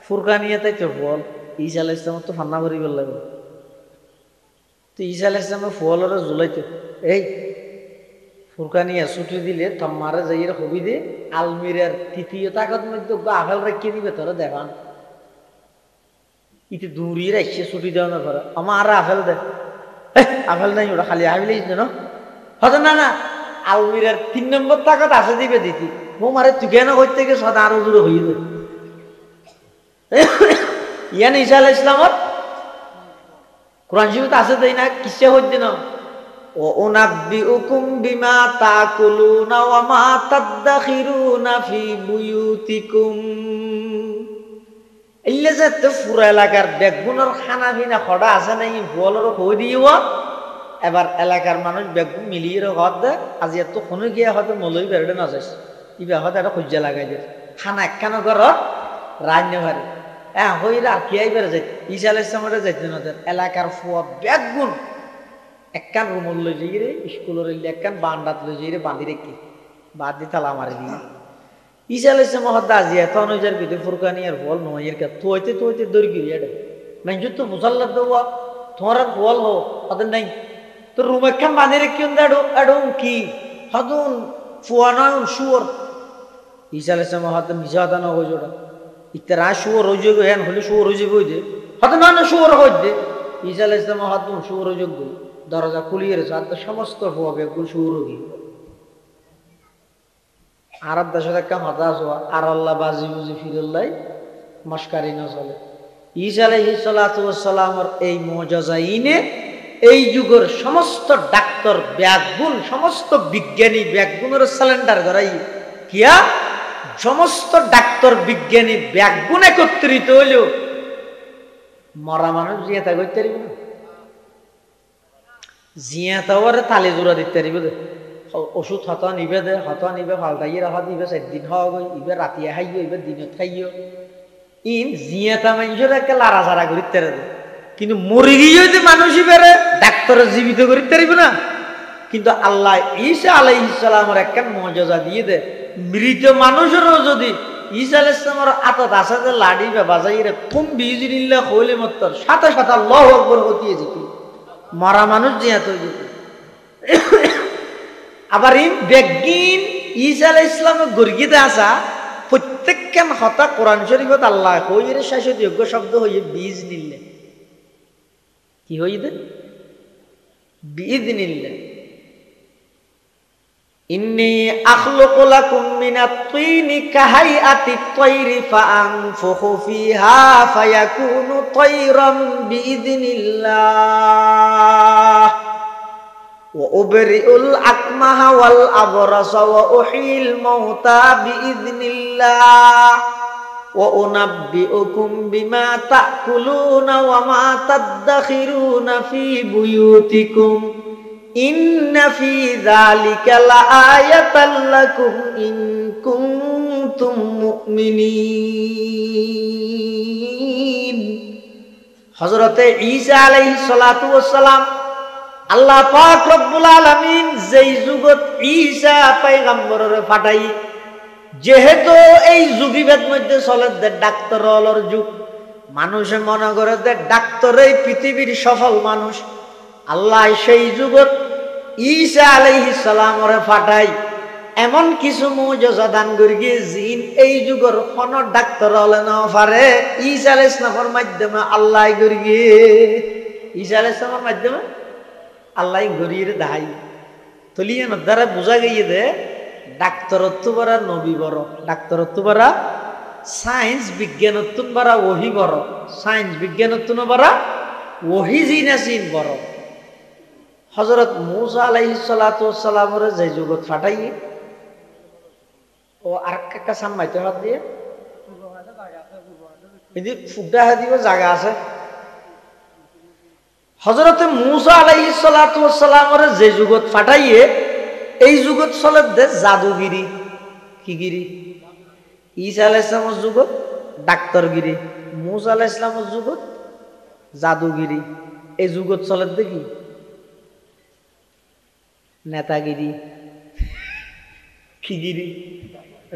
ফুরকানিয়া তাই তো বল ঈসা আলাইহিস সালাম তো ফান্না করি বল লাগে তো ঈসা আলাইহিস সালামের ফুলরে ঝুলাইতো এই ফুরকানিয়া ছুটি দিলে তোমারে যাইয়ের হবি দে আলমিরার তৃতীয় তাকত মধ্যে আফেল রেখে দিবে তোরা দেখান ইতি দূরিয়ে রাখছে ছুটি দেওয়া না করে আমার আফেল দে আফেল নাই ওটা খালি আফেলই না হয়তো না না আলমিরার 3 নম্বর তাকত আছে দিবে দিতি ও মারে তুই কেন করতে গিয়ে সদা আরো দূরে হয়ে যাবে। ইয়ান ঈসা আলাইহিস সালামের কোরআন শরীফ আছে তাই না কিসে হইতে না ও উনাব্বিউকুম বিমা তাকুলুনা ওয়া মা তাদাখিরুনা ফি বুয়ুতিকুম ইল্লা যাত পুরা এলাকার বেগুনের খানা পিনা খড়া আছে নাই বলর কই দিও এবার এলাকার মানুষ বেগুন মিলিয়ে হদ আজি এত কোনো গিয়া হয়তো মলই বেরডে না যাস ইবা হয়তো একটা খুঁজা লাগাই দে খানা একখানো ঘর রান্না পারে হইরা কি আইবার যাই ঈসা আলাইহিস সালামের যাইতে না এলাকার ফুয়া বেগুন একখান রুমল লই যাই রে স্কুলের একখান বান্ডাত লই যাই রে বাঁধি রেখে বাদ দি তালা মারি দি ঈসা আলাইহিস সালাম হদ আজি এত নজার ভিতরে ফুরকানিয়ার বল নয়ের কা তোইতে তোইতে দড়ি গিয়ে মানে তো মুসাল্লাত দেওয়া তোমার বল হো ওদের নাই তো রুম একখান বাঁধি রেখে এডো কি হদুন ফুয়া নয় শুয়োর ঈসা আলাইহিস সালাম হদ মিশা দানা হয়ে জোড়া ইতারা শুয়োর হয়ে যাবে হ্যান হলে শুয়োর হয়ে যাবে ওই যে হয়তো না না শুয়োর হয়ে দে ঈসা আলাইহিস সালাম হাত সৌরযোগ্য দরজা খুলিয়ে রেছে আর সমস্ত হওয়াকে সৌরগী আর দেশে একটা মাথা আসো আর আল্লাহ বাজি বুঝি ফিরুল্লাহ মস্কারি না চলে ঈসা আলাইহিস সালামের এই মুজিজাইনে এই যুগের সমস্ত ডাক্তার ব্যাগুন সমস্ত বিজ্ঞানী ব্যাগুনের সিলিন্ডার করাই কিয়া সমস্ত ডাক্তার বিজ্ঞানী ব্যাগুন একত্রিত হইল মরা মানুষ জিয়াতা করতে পারিব না জিয়াতাও আর তালে জোড়া দিতে পারিব ওষুধ হতা নিবে দে হতা নিবে ফাল্টাইয়ে রাখা দিবে 4 দিন খাওয়া গই ইবে রাতিয়া খাইও ইবে দিনত খাইও ইন জিয়াতা মানুষের একটা লাড়াচাড়া করিতে পারে কিন্তু মরে গিয়ে যদি মানুষই বেড়ে ডাক্তার জীবিত করিতে পারিব না কিন্তু আল্লাহ ঈসা আলাইহিস সালামের একটা মুজিজা দিয়ে দে মৃত মানুষেরও যদি ঈসা আলাইহিস সালামের আতত আছে যে লাড়ি বা বাজাইরে তুম বিজিনিল্লাহ কইলে মত সাথে সাথে আল্লাহু আকবার হতিয়ে যেত মরা মানুষ জিয়াত হয়ে যেত আবার ইন বেগিন ঈসা আলাইহিস সালামের গর্গিতে আসা প্রত্যেকখান হতা কোরআন শরীফত আল্লাহ কইরে শাশ্বত যোগ্য শব্দ হইয়ে বিজনিল্লাহ কি হইবে বিইذنিল্লাহ ইন্নী আখলুকু লাকুম মিনাত তিনি কাহাইআতিত তায়রি ফাআনফুখু ফিহা ফায়াকুনু তায়রাম বিইذنিল্লাহ ওয়া উবরিউল আকমাহা ওয়াল আবরাসা ওয়া উহিল মাউতা বিইذنিল্লাহ وَأُنَبِّئُكُمْ بِمَا تَأْكُلُونَ وَمَا تَدَّخِرُونَ فِي بُيُوتِكُمْ إِنَّ فِي ذَلِكَ لَآيَةً لَكُمْ إِن كُنتُم مُؤْمِنِينَ হযরতে ঈসা আলাইহিস সালাতু ওয়াস সালাম আল্লাহ পাক রব্বুল আলামিন যেই যুগত ঈসা পয়গম্বরের পাঠাই যেহেতু এই যুগিবেদ মধ্যে চলে ডাক্তার হলর যুগ মানুষে মনে করে যে ডাক্তার এই পৃথিবীর সফল মানুষ আল্লাহ সেই যুগত ঈসা আলাইহিস সালামরে পাঠাই এমন কিছু মুজিজা দান করি গিয়ে জিন এই যুগের কোন ডাক্তার হলে না পারে ঈসা আলাইহিস সালামের মাধ্যমে আল্লাহ করি গিয়ে ঈসা আলাইহিস সালামের মাধ্যমে আল্লাহ গরিয়ে দেখাই তলিয়ে দ্বারা বোঝা গিয়ে দে ডাক্তারত্ব বড় নবী বড় ডাক্তারত্ব বড় সায়েন্স বিজ্ঞানত্ব বড় ওহি বড় সায়েন্স বিজ্ঞানত্ব বড় ওহি জিনাসিন বড় হযরত মূসা আলাইহিস সালাতু ওয়াস সালামের যে যুগত ফাটাই ও আর একটা সামমাইতে হাত দিয়ে এই ফুডা দিব জায়গা আছে হযরত মূসা আলাইহিস সালাতু ওয়াস সালামের যে যুগত ফাটাইয়ে এই যুগত চলে দে জাদুগিরি কি গিরি ঈসা আলাইহিস সালামের যুগত ডাক্তারগিরি মূসা আলাইহিস সালামের যুগত জাদুগিরি এই যুগত চলে দেখি নেতাগিরি কি গিরি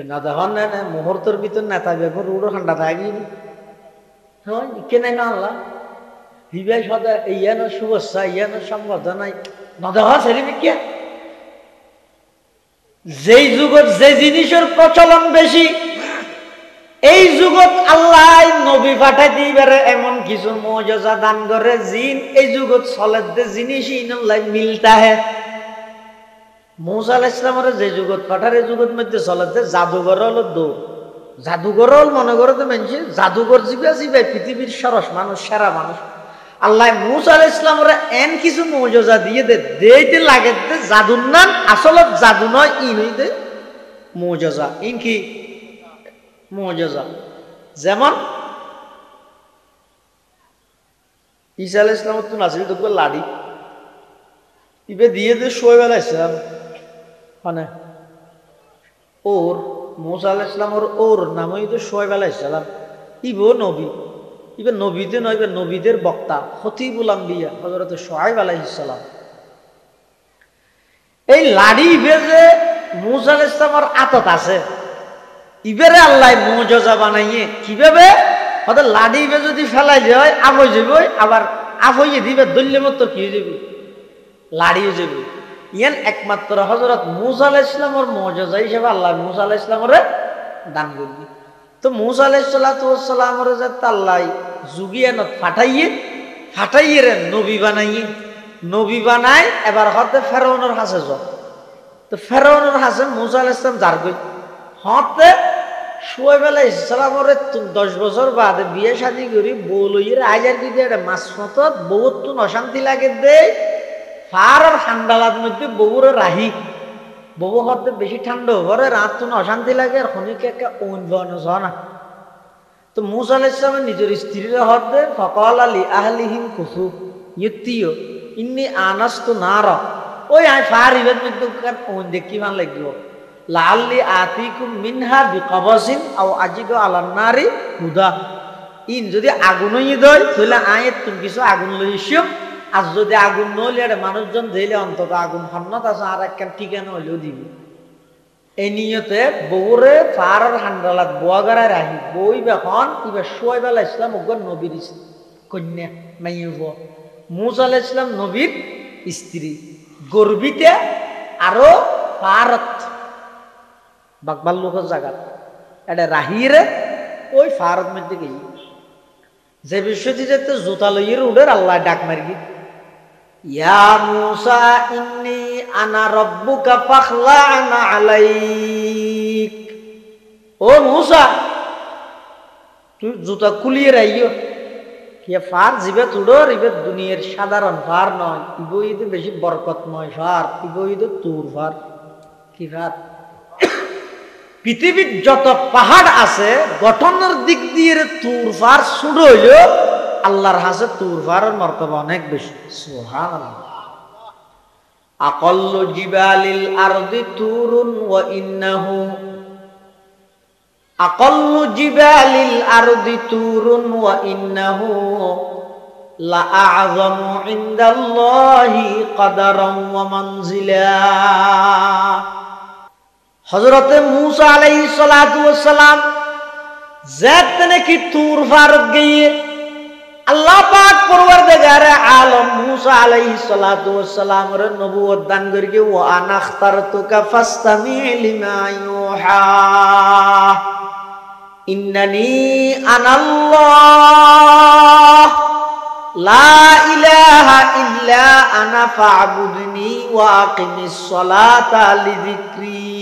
না দেখুন না মুহূর্তের ভিতর নেতা বেগুন রুড়ো ঠান্ডা থাকি হ্যাঁ কেনে না আল্লাহ হিবাই সদা ইয়ানো শুভেচ্ছা ইয়ানো সম্বোধনাই না দেখা সেরিবি কে যেই যুগত যে জিনিসের প্রচলন বেশি এই যুগত আল্লাহ নবী পাঠাই দিবারে এমন কিছু মুজিজা দান করে জিন এই যুগত চলে দে জিনিসই ইনলাই মিলতা হে মূসা আলাইহিস সালামের যে যুগত পাঠারে যুগত মধ্যে চলে দে জাদুঘর হলো দৌড় জাদুঘর হল মনে করে তো মানুষ জাদুঘর জিবা জিবা পৃথিবীর সরস মানুষ সেরা মানুষ আল্লাহ মূসা আলাইহিস সালামের এন কিছু মুজিজা দিয়ে দে দেইতে লাগে দে জাদুর নাম আসলে জাদু নয় ইন হইতে মুজিজা ইন কি মুজিজা যেমন ঈসা আলাইহিস সালাম তো নাজিল তো লাড়ি ইবে দিয়ে দে শোয়েব আলাইহিস সালাম মানে ওর মূসা আলাইহিস সালামের ওর নাম হইতো শোয়েব আলাইহিস সালাম ইবো নবী ইবে নবীতে নয় ইবে নবীদের বক্তা খতিবুল আম্বিয়া হযরত শুআয়ব আলাইহিস সালাম এই লাড়ি বেজে মূসা আলাইহিস সালামের আতত আছে ইবেরে আল্লাহ মুজিজা বানাইয়ে কিভাবে হয়তো লাড়ি বে যদি ফেলাই যায় আবই যাবে আবার আবইয়ে দিবে দল্লে মতো কি হয়ে যাবে লাড়িয়ে যাবে ইয়ান একমাত্র হযরত মূসা আলাইহিস সালামের মুজিজা হিসেবে আল্লাহ মূসা আলাইহিস সালামের দান করবে তো মূসা আলাইহিস সালামের যে আল্লাহ যুগিয়ানত পাঠাইয়ে ফাটাইয়ে রে নবী বানাইয়ে নবী বানায় এবার হতে ফেরাউনের হাসে যাও তো ফেরাউনের হাসে মুসা আলাইহিস সালাম যার গই হতে শুয়াইব আলাইহিস সালামের 10 বছর বাদে বিয়ে শাদী করি বউ লইয়ে আইজার দিতে এটা মাছ মতত বহুত তুন অশান্তি লাগে দেই ফার আর ঠান্ডালার মধ্যে বউরে রাহি বউ হতে বেশি ঠান্ডা হবে রাত তুন অশান্তি লাগে আর খনিকে একটা অনুভব না তো মুসা আলাইহিস সালাম নিজের স্ত্রীর হতে ফকাল আলী আহলিহিম কুফু ইয়তিও ইন্নি আনাস্তু নারা ওই আই ফার ইবেদ মধ্যে কার ওন দেখি ভালো লাগিব লাল্লি আতিকুম মিনহা বিকবাসিন আও আজিদু আলান নারি হুদা ইন যদি আগুন হই দই তাহলে আয় তুমি কিছু আগুন লইছিও আর যদি আগুন নইলে আর মানুষজন দিলে অন্তত আগুন হন্নত আছে আর একখান ঠিকানা হইলেও দিবি এই নিয়তে বউরে ফারার হান্ডালাত বুয়াগারায় রাহি বই বেখন ইবে শুয়াইব আলাইহিস সালাম ওগর নবীর কন্যা মাইয়ব মুসা আলাইহিস সালাম নবীর স্ত্রী গর্বিতে আরো ফারত বাকবাল লোকের জায়গা এটা রাহিরে ওই ফারত মধ্যে গেই যে বিশ্বটি যেতে জুতা লইয়ের উডের আল্লাহ ডাক মারি ইয়া মুসা ইন্নী আনা রব্বুকা ফাখলা'না আলাইক ও মুসা তুই জুতা খুলিয়ে রাইও কি ফার জিবে তুড়র ইবে দুনিয়ার সাধারণ ফার নয় ইবো ইদে বেশি বরকতময় ফার ইবো ইদে তুর ফার কি ফার পৃথিবীর যত পাহাড় আছে গঠনের দিক দিয়ে তুরফার শুরু হইল আল্লাহর হাসে তুরফারের মর্তবা অনেক বেশি সুবহানাল্লাহ আকাল্লু জিবালিল আরদি তুরুন ওয়া ইন্নাহু আকাল্লু জিবালিল আরদি তুরুন ওয়া ইন্নাহু লা আ'যামু ইনদাল্লাহি কদরান ওয়া মানজিলা হযরতে মূসা আলাইহিস সালাতু ওয়াস সালাম যেতনে কি তুর ফারত গিয়ে আল্লাহ পাক পরওয়ারদিগারে আলম মূসা আলাইহিস সালাতু ওয়াস সালামের নবুয়ত দান করিকে ওয়া আনা আখতারতুকা ফাসতামি লিমা ইউহা ইন্নানি আনাল্লাহ লা ইলাহা ইল্লা আনা ফা'বুদনি ওয়া আকিমিস সালাতা লিযিকরি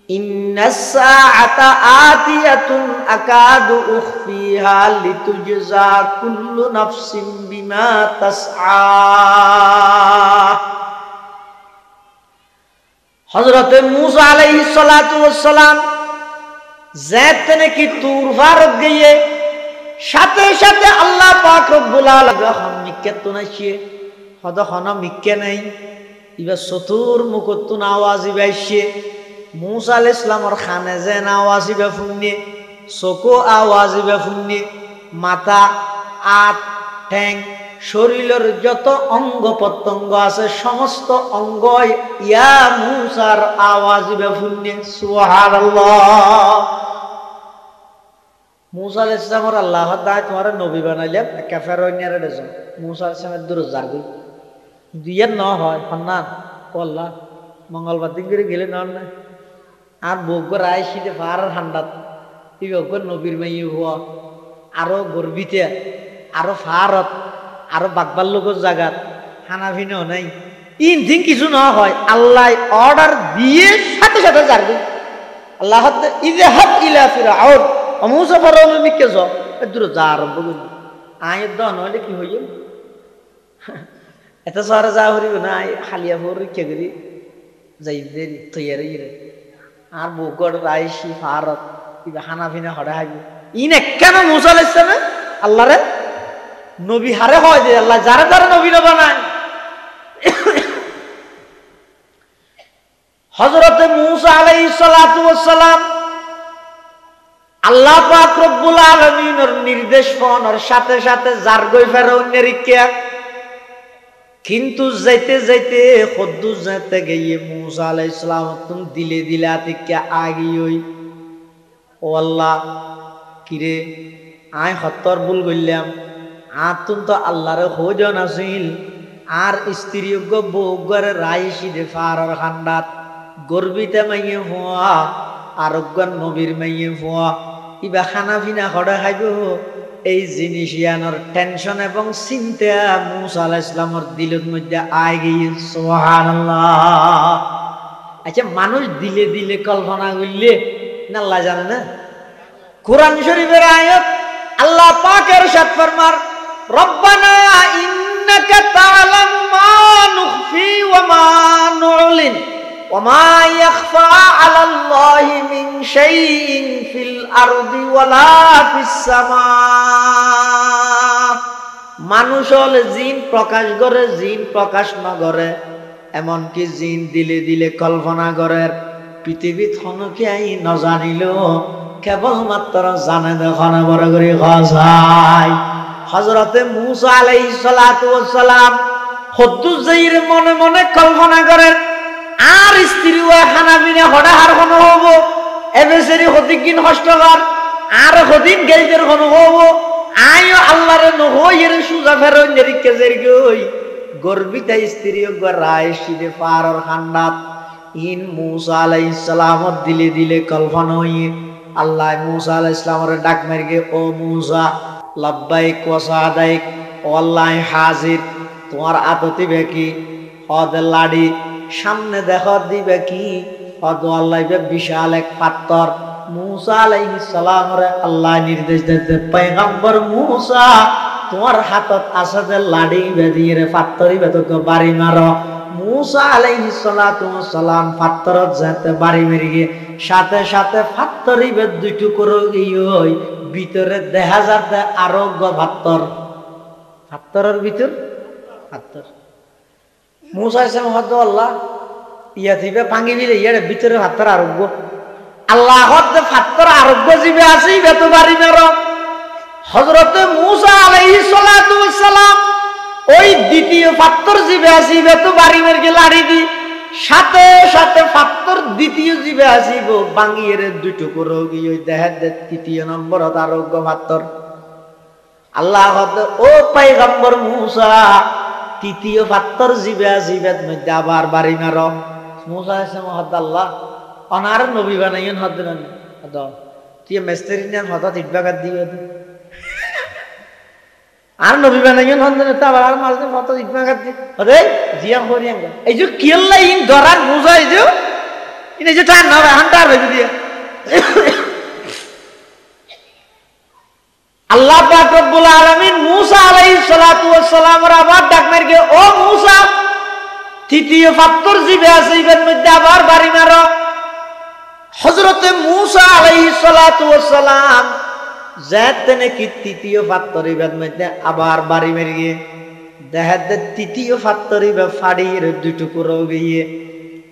ইন্নাস সাআতা আতিয়াতুন আকাদু উখফিহা লিতুজজা কুল্লু নাফসিন বিমা তাসআ হযরতে মূসা আলাইহিস সালাতু ওয়াস সালাম যেতনে কি তুর ফারত গিয়ে সাথে সাথে আল্লাহ পাক রব্বুল আলামিন মিক্কে তুনাইছে হদ হন মিক্কে নাই ইবা চতুর মুকতুন আওয়াজ ইবাইছে মূসা আলাইহিস সালামের খানে যেন আওয়াজ ইবা ফুন্নি চকু আওয়াজ ইবা ফুন্নি মাথা আট ঠ্যাং শরীরের যত অঙ্গ প্রত্যঙ্গ আছে সমস্ত অঙ্গ ইয়া মূসার আওয়াজ ইবা ফুন্নি সুবহানাল্লাহ মূসা আলাইহিস সালামের আল্লাহ তাআলা তোমারে নবী বানাইলেন কাফেরনিয়ারে দেন মূসা আলাইহিস সালামের দরজ জারগি দুইয়ের ন হয় ফন্না ও আল্লাহ মঙ্গলবার দিন করে গেলে নন না আর বগর আইসিতে ফার ঠান্ডাত এই বগর নবীর মাই হওয়া আরো গর্বিতে আরো ফারত আরো বাকবার লোকের জায়গাত হানাফিনও নাই ইন দিন কিছু না হয় আল্লাহ অর্ডার দিয়ে সাথে সাথে জারগি আল্লাহ ইযহাব ইলা ফিরআউন মূসা ফেরাউনের মিকে যাও দূর যা আরম্ভ করি আয়ের দাও নইলে কি হইল এত শহরে যা হরিব না হালিয়া ভোর কে করি যাই দেরি তৈরি আর বগর রাইসি ফারত কিবা খানা পিনা হরে হাইব ইন কেন মূসা আলাইহিস সালাম আল্লাহরে নবী হারে হয় যে আল্লাহ যারা যারা নবী না বানায় হযরতে মূসা আলাইহিস সালাতু ওয়াস সালাম আল্লাহ পাক রব্বুল আলামিনের নির্দেশ পাওয়ার সাথে সাথে জারগই ফেরাউনের ইচ্ছা কিন্তু যাইতে যাইতে খুদ্দুস যেতে গিয়ে মূসা আলাইহিস সালাম তুম দিলে দিলে আতিকে আগি হই ও আল্লাহ কিরে আই হত্তর ভুল কইলাম আতুন তো আল্লাহর হোজন আছিল আর স্ত্রী বউগরে রাইসি দে ফারার খান্ডাত গর্বিতে মাইয়ে হওয়া আর নবীর মাইয়ে হওয়া ইবা খানা পিনা হড়ে খাইব এই জিনিস ইয়ানোর টেনশন এবং চিন্তা মুসা আলাইহিস সালামের দিলের মধ্যে আয় গিয়ে সুবহানাল্লাহ। আচ্ছা মানুষ দিলে দিলে কল্পনা করলে না আল্লাহ জানে না? কোরআন শরীফের আয়াত আল্লাহ পাকের ইরশাদ ফরমার রব্বানা ইন্নাকা তা'লামু মা নুখফি ওয়া মা নু'লিন ওয়া মা ইয়াখফা 'আলাল্লাহি মিন শাইইন ফিল আরদি ওয়ালা ফিস সামা। মানুষ হলে জিন প্রকাশ করে, জিন প্রকাশ না করে, এমনকি জিন দিলে দিলে কল্পনা করে। পৃথিবীত হনকে আই নজানিল কেবলমাত্র জানে দেখুন বড় করে গজায়। হযরতে মূসা আলাইহিস সালাতু ওয়াস সালাম হদ্দুস যাইর মনে মনে কল্পনা করেন আর স্ত্রী ও খানাবিনে হড়া হার কোন হবো এবেসেরি হদিকিন হষ্টবার আর হদিন গেইদের কোন হবো আইও আল্লাহরে নহইর সুজা ফেরো নেরিকে জেরগই গর্বিতা স্ত্রী ও রায় সিদে পারর খান্নাত ইন মূসা আলাইহিস সালাম দিলে দিলে কল্পনা হইয়ে আল্লাহ মূসা আলাইহিস সালামের ডাক মারগে ও মূসা লাব্বাইক ওয়া সাদাইক ও আল্লাহ হাজির তোমার আততি বেকি হদ লাড়ি সামনে দেখো দিবে কি হদ আল্লাহ বিশাল এক পাথর। মূসা আলাইহিস সালামের আল্লাহ নির্দেশ দিতে পয়গম্বর মূসা তোমার হাতত আছে যে লাড়ি বেদিয়ে পাথরি বেতক বাড়ি মারো। মূসা আলাইহিস সালাতু ওয়াস সালাম পাথরত যেতে বাড়ি মেরে গিয়ে সাথে সাথে পাথরি বে দুই টুকরো গিয়ে ভিতরে দেখা যাতে আরোগ্য পাথর পাথরের ভিতর পাথর। মূসা আলাইহিস হদ আল্লাহ ইয়া দিবে ভাঙি দিলে ইয়ার ভিতরে পাথর আরোগ্য আল্লাহ হদ পাথর আরোগ্য জিবে আছে বে তো বাড়ি মেরো। হযরতে মূসা আলাইহিস সালাতু ওয়াস সালাম ওই দ্বিতীয় পাথর জিবে আসিবে তো বাড়ি মেরকে লাড়ি দি সাথে সাথে পাথর দ্বিতীয় জিবে আসিব বাঙ্গিয়ের দুই টুকরো গিয়ে দেখা দে তৃতীয় নম্বর আরোগ্য পাথর। আল্লাহ ও পয়গম্বর মূসা তৃতীয় পাথর জিবে আসিবের মধ্যে আবার বাড়ি মারো। মূসা আলাইহিস হদ আল্লাহ অনার নবী বানাইন হদ না হদ তুই মিস্ত্রি নেন হদ ইটবাগাত দিয়ে আর নবী বানাইন হদ না তা আর মাঝে হদ ইটবাগাত দি আরে জিয়া হরিয়াঙ্গা এই যে কিল্লা ইন দরার মূসা এই যে ইনে যে টান না হান্টার হইছে দিয়া আল্লাহ পাক রব্বুল আলামিন মূসা আলাইহিস সালাতু ওয়াস সালামের আবার ডাক মারগে ও মূসা তৃতীয় পাথর জিবে আছে ইবের মধ্যে আবার বাড়ি মারো। হযরতে মূসা আলাইহিস সালাতু ওয়াস সালাম যাতে নাকি তৃতীয় পাথর ইবের মধ্যে আবার বাড়ি মেরে গিয়ে দেখা দে তৃতীয় পাথর ইবে ফাড়ির দুই টুকরো গিয়ে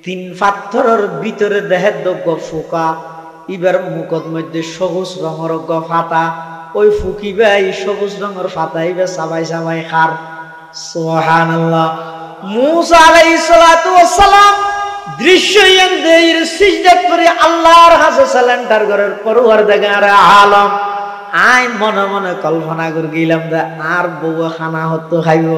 তিন পাথরের ভিতরে দেখা দগ ফোকা ইবের মুখের মধ্যে সবুজ রঙের ফাটা ওই ফুকিবে এই সবুজ রঙের ফাটা ইবে সাবাই সাবাই খার। সুবহানাল্লাহ। মূসা আলাইহিস সালাতু ওয়াস সালাম দৃশ্য দেইর সিজদা করে আল্লাহর কাছে সালেন্ডার করার পরওয়ারদিগার আলম আই মনে মনে কল্পনা করে গেলাম যে আর বউ খানা হতো খাইব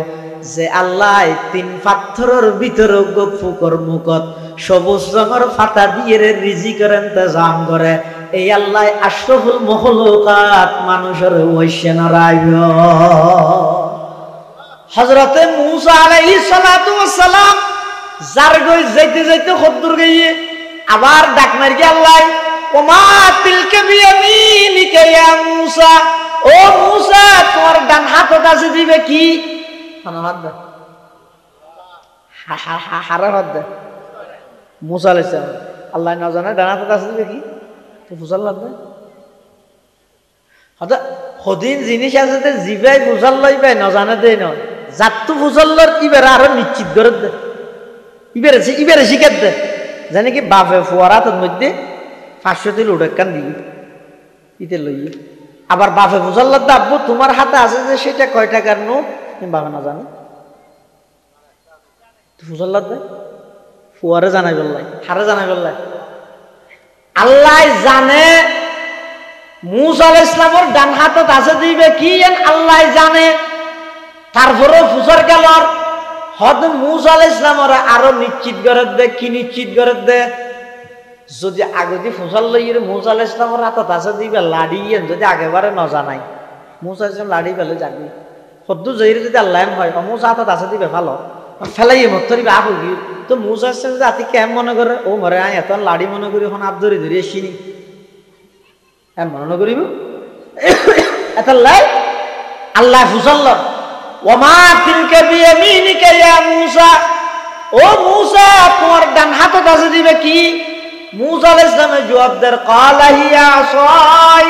যে আল্লাহ তিন পাথরের ভিতরে ফুকর মুখত সবুজ রঙের ফাটা দিয়ে রিজিকের ইন্তজাম করে এই আল্লাহ আশরাফুল মখলুকাত মানুষের ওইসে নরাইব। হযরতে মূসা আলাইহিস সালাতু ওয়াস সালাম যার গই যাইতে যাইতে খদ্দুর গিয়ে আবার ডাক মারি আল্লাহ ওমা তিলকা বিয়ামিনিকা ইয়া মূসা ও মূসা তোমার ডান হাতত আছে দিবে কি হাত দে হারা হাত দে মূসা আলাইহিস সালাম আল্লাহ না জানে ডান হাতত আছে দিবে কি তো ফুসাল হাত দে হদা হদিন জিনিস আছে তে জিবাই ফুসাল লইবে না জানে দেই না জাতু ফুসাল্লার ইবেরা আরো নিশ্চিত করে দে ইবেরে শিখাত দে জানি কি বাপে ফুয়ারাতের মধ্যে 500 তেল উঠে কান দিবি ইতে লইয়ে আবার বাপে ফুসাল্লার দাব্বু তোমার হাতে আছে যে সেটা কয় টাকার নোট তুমি বাবা না জানো ফুসাল্লার দে ফুয়ারে জানাই বললাই হারে জানাই বললাই আল্লাহ জানে মূসা আলাইহিস সালামের ডান হাতত আছে দিবে কি আল্লাহ জানে। তারপরে ফুসার গেলর হদ মূসা আলাইহিস সালামের আরো নিশ্চিত করে দে কি নিশ্চিত করে দে যদি আগে দি ফুসাল লইয়ে মূসা আলাইহিস সালামের হাতত আছে দিবে লাড়িয়ে যদি আগেবারে ন জানাই মুসা ইসলাম লাড়ি ফেলে যাবি সদ্দু জহিরে যদি আল্লাহ হয় মুসা হাতত আছে দিবে ভালো ফেলাই মত্তরি বা হই তো মুসা ইসলাম যদি আতি কেম মনে করে ও মরে আয় এত লাড়ি মনে করি এখন আপ ধরে ধরে এসিনি এম মনে করিব এত লাই আল্লাহ ফুসাল্ল ওমা তিলকা বিয়ামিনিকা ইয়া মুসা ও মুসা তোমার ডান হাতত আছে দিবে কি মুসা আলাইহিস সালামের জবাব দেয় ক্বালা হিয়া আসাই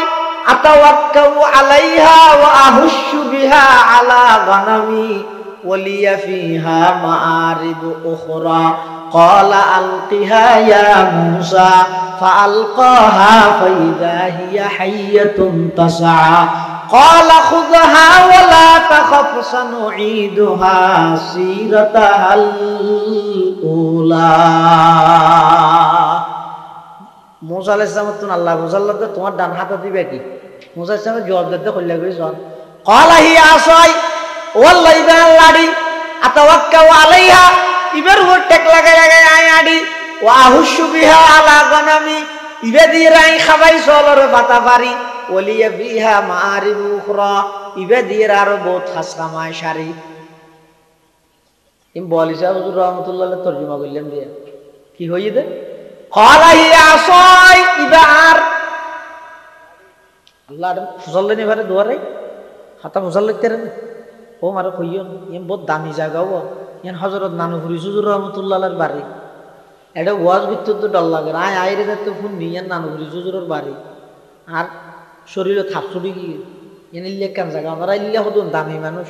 আতাওয়াক্কাউ আলাইহা ওয়া আহুশু বিহা আলা গানামি ওয়ালিয়া ফিহা মাআরিব উখরা ক্বালা আলকিহা ইয়া মুসা ফাআলকাহা ফাইযা হিয়া হাইয়াতুন তাসআ ক্বালা খুযহা ওয়া লা তাখাফ সানুঈদুহা সিরাতাহাল উলা মুসা আলাইহিস সালাম তো আল্লাহ বুঝাল্লাহ তোমার ডান হাতে দিবে কি মুসা আলাইহিস সালাম জবাব দিতে কইলা কই জন ক্বালা হিয়া আসাই ওয়াল্লাহি লাড়ি আতাওয়াক্কাউ আলাইহা ইবার উপর টেক লাগাই লাগাই আই আডি ওয়া আহুশু বিহা আলা গানামি ইবে দিয়ে রাই খাবাই চলরে বাতা পারি ওলিয়া বিহা মাআরিব উখরা ইবে দিয়ে আর বহুত খাস কামায় শারি ইম বলিসা হুজুর রাহমাতুল্লাহ আলাইহি তরজমা করলেন দিয়া কি হইয়ে দে ক্বালা হিয়া আসাই ইবার আল্লাহ ফুসাল্লানি ভারে দুয়ারে হাতা ফুসাল্লাইতে রে ও মারে কইও ইম বহুত দামি জায়গাও ইয়ান হযরত নানুপুরি হুজুর রাহমাতুল্লাহ আলাইহির বাড়ি এটা ওয়াজ ভিতর তো ডর লাগে আয় আইরে তো ফোন নিয়ে নানুপুরি হুজুরের বাড়ি আর শরীরে থাপছুটি গিয়ে এনে ইল্লে কেন জায়গা আমরা ইল্লে হতো দামি মানুষ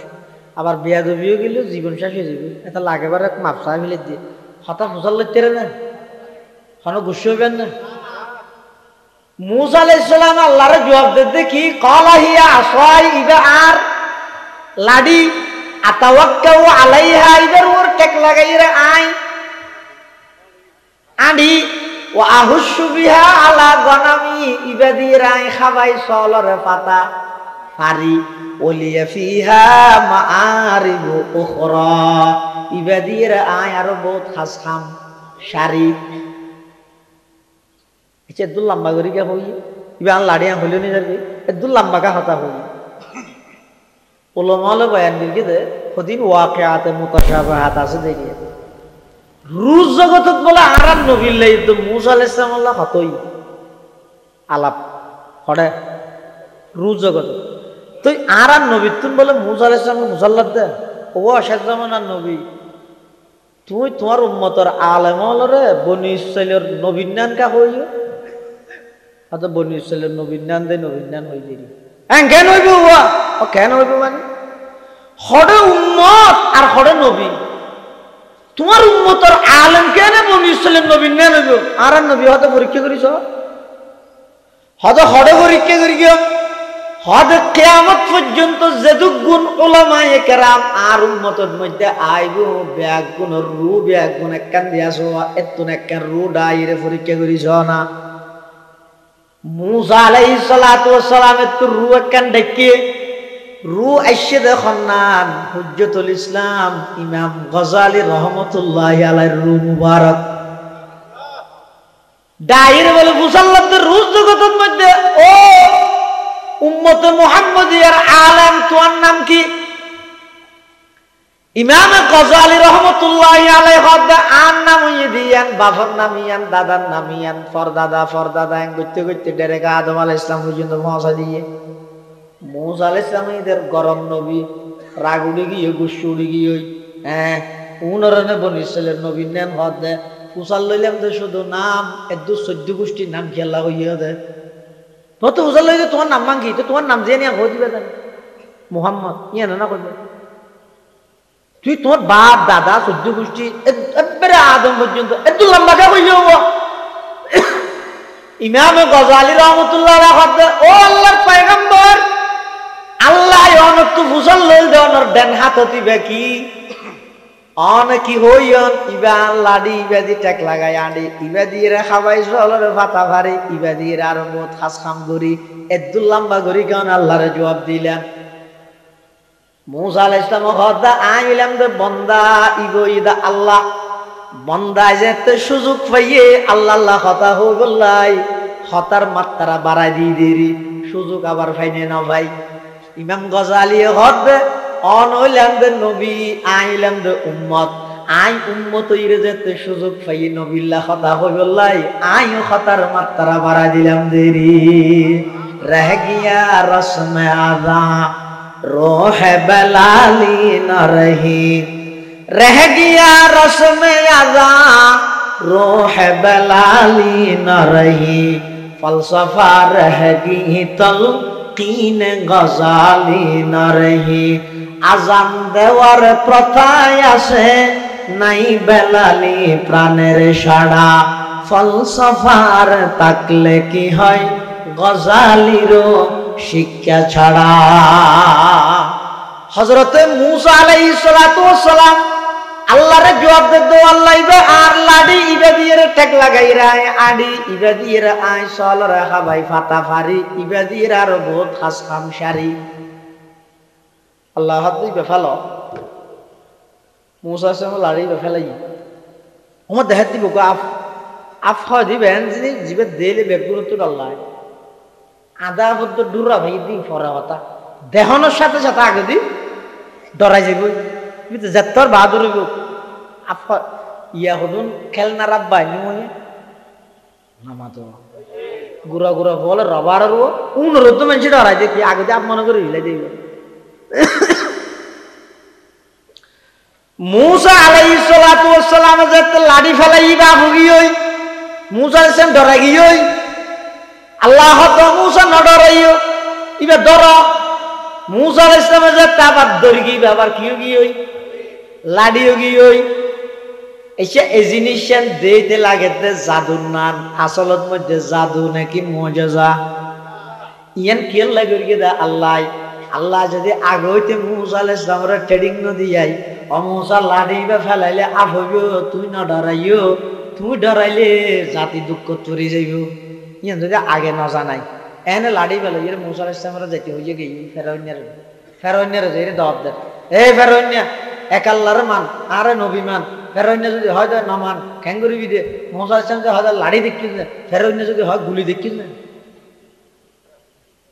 আবার বেয়াদবিও গেলেও জীবন শেষ হয়ে যাবে এটা লাগেবার এক মাপসা মিলে দিয়ে হতা ফুসাল্লাইতে রে না কোনো গুস্সা হইবেন না মুসা আলাইহিস সালাম আল্লাহর জবাব দিতে কি ক্বালা হিয়া আসাই ইবা আর লাডি আতাওয়াক্কাউ আলাইহা ইবার ওর টেক লাগাইরা আই আডি ওয়া আহুশু বিহা আলা গানামি ইবা দিয়ে রাই খাবাই চলরে পাতা পারি ওলিয়া ফিহা মাআরিব উখরা ইবা দিয়ে আই আর বহুত খাস খাম শারি এদুল লম্বা করি কে হই ইবা লাড়িয়া হইল নি যাবি এদুল লম্বা কা হতা হই উলামা বয়ান দিকে দে খদিন ওয়াকিয়াতে মুতাশাবাহাত আছে দেখিয়ে রুজ জগতত বলে আরাম নবিল্লাই তো মুসা আলাইহিস সালাম আল্লাহ হতই আলাপ হড়ে রুজ জগত তুই আরাম নবী তুই বলে মুসা আলাইহিস সালাম মুসাল্লাত দে ও শেষ জামানার নবী তুই তোমার উম্মতর আলেম হলরে বনি ইসরাইলের নবীন কা হইও আচ্ছা বনি ইসরাইলের নবীন হই দিরি হ্যাঁ কেন হইব ও কেন হইব মানে হড়ে উম্মত আর হড়ে নবী তোমার উম্মতর আলেম কেন বনি ইসরাইলের নবীন হইব আর নবী হতে পরীক্ষা করিস হতে হড়ে পরীক্ষা করি গিয়ে হতে কিয়ামত পর্যন্ত যেদুক গুণ উলামায়ে কেরাম আর উম্মতের মধ্যে আইব ব্যাগ গুণ রু ব্যাগ গুণ একখান দিয়াছ এতুন একখান রু ডাইরে পরীক্ষা করিস না মুসা আলাইহিস সালাতু ওয়াস সালাম এত রু একখান ডেকে রু আইসে দেখুন না হুজ্জতুল ইসলাম ইমাম গজালি রহমতুল্লাহি আলাইহির রু মুবারক ডাইরে বলে মুসাল্লাতের রু জগতের মধ্যে ও উম্মতে মুহাম্মদিয়ার আলেম তোমার নাম কি ইমাম গজালি রহমতুল্লাহি আলাইহি হদা আর নাম দিয়ান বাবার নাম ইয়ান দাদার নাম ইয়ান ফরদাদা গইতে গইতে ডাইরেক্ট আদম আলাইহিস সালাম পর্যন্ত পৌঁছা দিয়ে মুসা আলাইহিস সালাম এদের গরম নবী রাগুড়ি গিয়ে গুসুড়ি গিয়ে হ্যাঁ উনরনে বনি ইসরাইলের নবী নাম হদে ফুসাল লইলাম যে শুধু নাম এদু 14 গোষ্ঠীর নাম খেলা হইয়া দে তো ফুসাল লইলে তোমার নাম মাঙ্গি তো তোমার নাম জেনে হয়ে দিবে জানি মুহাম্মদ ইয়া না কইবে তুই তোমার বাপ দাদা 14 গোষ্ঠী একবারে আদম পর্যন্ত এত লম্বা কা হইয়া ইমাম গজালি রহমতুল্লাহ আলাইহি ও আল্লাহর পয়গম্বর আল্লাহ অনন্ত ফুসাল লইল দেওয়ার দেন হাত দিবে কি অন কি হইয়ন ইবা লাডি ইবা দি টেক লাগাই আডি ইবা দিয়ে খাবাই চলরে ফাতা ভারি ইবা দিয়ে আর বহুত খাস খাম করি এদুল লম্বা করি কেন আল্লাহরে জবাব দিলেন মুসা আলাইহিস সালাম হদা আইলাম দে বন্দা ইগো ইদা আল্লাহ বন্দা যেতে সুযোগ পাইয়ে আল্লাহ কথা হই বললাই হতার মাত্রা বাড়াই দিয়ে দেরি সুযোগ আবার ফাইনে না ভাই ইমাম গজালি হদ অনইলাম দে নবী আইলাম দে উম্মত আই উম্মত ইরে যেতে সুযোগ পাই নবিল্লাহ কথা হইবল্লাই আইও খতার মাত্রা বাড়া দিলাম দেরি রহ গিয়া রসমে আদা रोह बलाली न रही रह गया रस्म अदा रोह बलाली न रही फलसफा रह गई तलकीन गजाली न रही आजान देवार प्रथाय आसे नहीं बेलाली प्राणेर साड़ा फलसफार ताकले की है गजालिरो শিক্ষা ছাড়া হযরতে মূসা আলাইহিস সালাতু ওয়াস সালাম আল্লাহরে জবাব দিতে আল্লাহ ইবে আর লাডি ইবে দিয়ে ঠেক লাগাই রায় আডি ইবে দিয়ে আই সল রাখা ভাই ফাতা ফারি ইবে দিয়ে আর বহুত খাস খাম শারি আল্লাহ হাত দিবে ফেলো মূসা সঙ্গে লাড়ি বে ফেলাই ওমা দেখাত দিব আফ আফ হয় দিবেন যিনি জিবে দেলে বেগুন তো আল্লাহ আদা হদ্দ ডুরা ভাই দিন ফরা হতা দেহনের সাথে সাথে আগে দি ডরাই যাইব যেতর বাহাদুর হইব আফা ইয়া হদুন খেলনা রাব্বাই নিমনে নামা তো গুড়া গুড়া বলে রবার রো অনুরোধ মানুষ ডরাই দেখি আগে দিয়ে আপ মনে করে হিলাই যাইব মূসা আলাইহিস সালাতু ওয়াস সালাম যেতে লাড়ি ফেলাইবা হগিয়ই মূসা আলাইহিস ডরাই গিয়ই আল্লাহ তো মূসা ন ডরাইও ইবে ডর মূসা আলাইহিস সালাম যে তাবার দড়ি গি বাবার কি গিয়ই লাড়িও গিয়ই এসে এজিনিশন দেইতে লাগেতে জাদুর নাম আসলত মধ্যে জাদু নাকি মুজিজা ইয়ান কেল লাগি গিদা আল্লাহ আল্লাহ যদি আগে হইতে মূসা আলাইহিস সালামের ট্রেডিং ন দিয়াই ও মূসা লাড়ি বা ফেলাইলে আফ হইব তুই ন ডরাইও তুই ডরাইলে জাতি দুঃখ তরি যাইব ইয়ান যদি আগে ন জানাই এনে লাড়ি ফেলে এর মূসা আলাইহিস সালামের যেতে হইয়ে গই ফেরাউনের যে দাওয়াত দেয় এই ফেরাউনিয়া এক আল্লাহর মান আরে নবী মান ফেরাউনিয়া যদি হয় না মান ক্যাঙ্গুরি বিদে মূসা আলাইহিস সালাম হয় লাড়ি দেখিস না ফেরাউনিয়া যদি হয় গুলি দেখিস না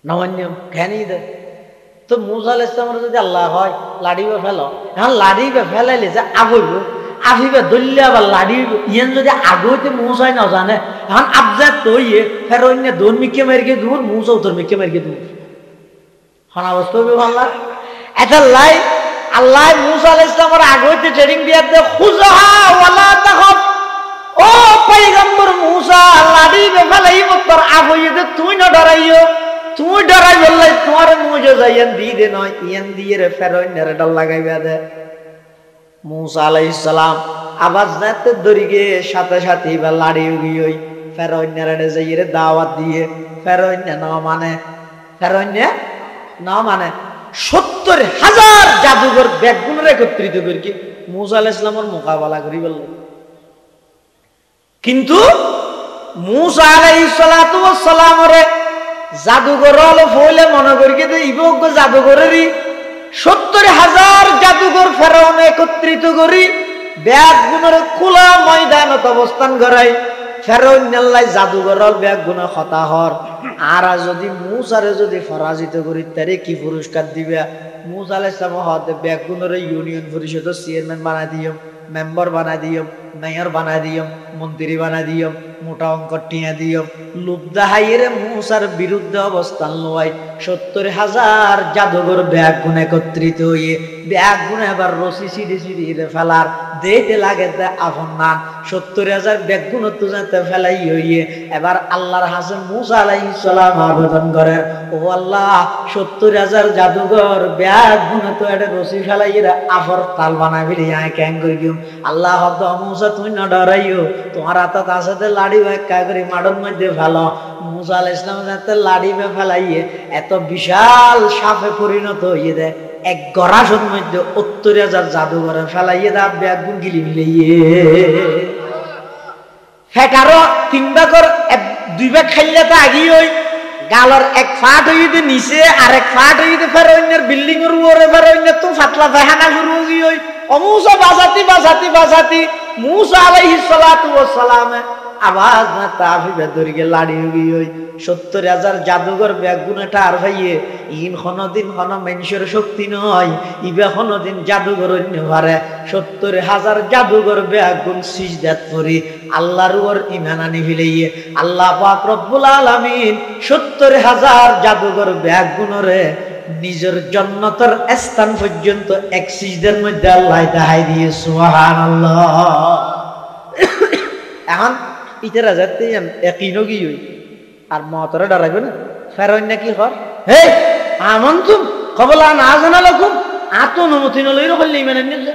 নমান্য খ্যানি দে তো মূসা আলাইহিস সালামের যদি আল্লাহ হয় লাড়ি বা ফেলো এখন লাড়ি বা ফেলাইলে যে আবইব আফিবে দল্লা বা লাড়ি ইয়ান যদি আগতে মূসাই না জানে এখন আবজা তইয়ে ফেরাউনিয়া দোন মিকে মারকে দূর মূসা উত্তর মিকে মারকে দূর হানা অবস্থা হবে আল্লাহ এটা লাই আল্লাহ মূসা আলাইহিস সালামের আগতে ট্রেনিং দিয়া দে খুজহা ওয়ালা তাখাফ ও পয়গম্বর মূসা লাড়ি বে ফেলাইব তোর আবইয়ে দে তুই না ডরাইও তুই ডরাই বললাই তোমার মুজিজা ইয়ান দি দে নয় ইয়ান দিয়ে রে ফেরাউনিয়ার ডর লাগাইবা দে মূসা আলাইহিস সালাম আওয়াজ নাতে দড়িগে সাথে সাথে বা লাড়ি গিয়ই ফেরাউনিয়ার যাইরে দাওয়াত দিয়ে ফেরাউনিয়া না মানে ৭০,০০০ জাদুঘর ব্যাগুনের একত্রিত করি কি মূসা আলাইহিস সালামের মোকাবেলা করি বলল কিন্তু মূসা আলাইহিস সালাতু ওয়াস সালামরে জাদুঘর হলো ফলে মনে করি কি ইবক জাদুঘরেরই ৭০,০০০ জাদুঘর ফেরাউন একত্রিত করি ব্যাগুনের খোলা ময়দানত অবস্থান করাই ফেরাউন আল্লাহ জাদুঘর ব্যাগুনে হতা হর আর যদি মূসারে যদি পরাজিত করি তারে কি পুরস্কার দিবে মূসা আলাইহিস সালাম হতে ব্যাগুনের ইউনিয়ন পরিষদের চেয়ারম্যান বানাই দিও মেম্বার বানাই দিও মেয়র বানাই দিও মন্ত্রী বানাই দিও মোটা অঙ্ক টিয়া দিও লুব্দাহাইয়ের মূসার বিরুদ্ধে অবস্থান লয় ৭০,০০০ জাদুঘর ব্যাগুন একত্রিত হয়ে ব্যাগুন এবার রসি সিডি ফেলার দেইতে লাগে আফন না ৭০,০০০ ব্যাগুন তো যেতে ফেলাই হইয়ে এবার আল্লাহর হাসে মূসা আলাইহিস সালাম আবেদন করে ও আল্লাহ ৭০,০০০ জাদুঘর ব্যাগুন তো এটা রসি ফেলাইয়ে আফর তাল বানাই ফেলি আয় ক্যাং করি গিয়ে আল্লাহ হদ মূসা তুই না ডরাইও তোমার হাতত আছে লাড়ি ব্যাখ্যা করি মাডন মধ্যে ফেলো মূসা আলাইহিস সালাম যাতে লাড়ি বে ফেলাইয়ে এত বিশাল সাপে পরিণত হইয়ে দেয় এক গরাসের মধ্যে ৭০,০০০ জাদুঘরে ফেলাইয়ে দা ব্যাগুন গিলি মিলাইয়ে ফেটারো ৩ ভাগর ২ ভাগ খাইলে তো আগি হই গালর এক ফাট হইতে নিচে আর এক ফাট হইতে ফেরাউনের বিল্ডিং এর উপরে ফেরাউনের তো ফাটলা ফাহানা শুরু হই হই ও মূসা বাজাতি মূসা আলাইহিস সালাতু ওয়াস সালাম আওয়াজ না তাফিবে দরিগে লাড়ি হবি ওই 70,000 জাদুঘর ব্যাগুনাটা আর ভাইয়ে ইন হনদিন হন মানুষের শক্তি নয় ইবে হনদিন জাদুঘর অন্য ভারে 70,000 জাদুঘর ব্যাগুন সিজদাত করি আল্লাহর উপর ঈমান আনি ফেলিয়ে আল্লাহ পাক রব্বুল আলামিন 70,000 জাদুঘর ব্যাগুনরে নিজের জান্নাতের স্থান পর্যন্ত এক সিজদার মধ্যে আল্লাহ দেখাই দিয়ে সুবহানাল্লাহ। এখন ইতারা যাতে একই নগি হই আর মতরে ডরাইবে না ফেরন নাকি হর হে আমন্তুম কবলা না জানালাকুম আত অনুমতি নলই রকল ইমান নিলে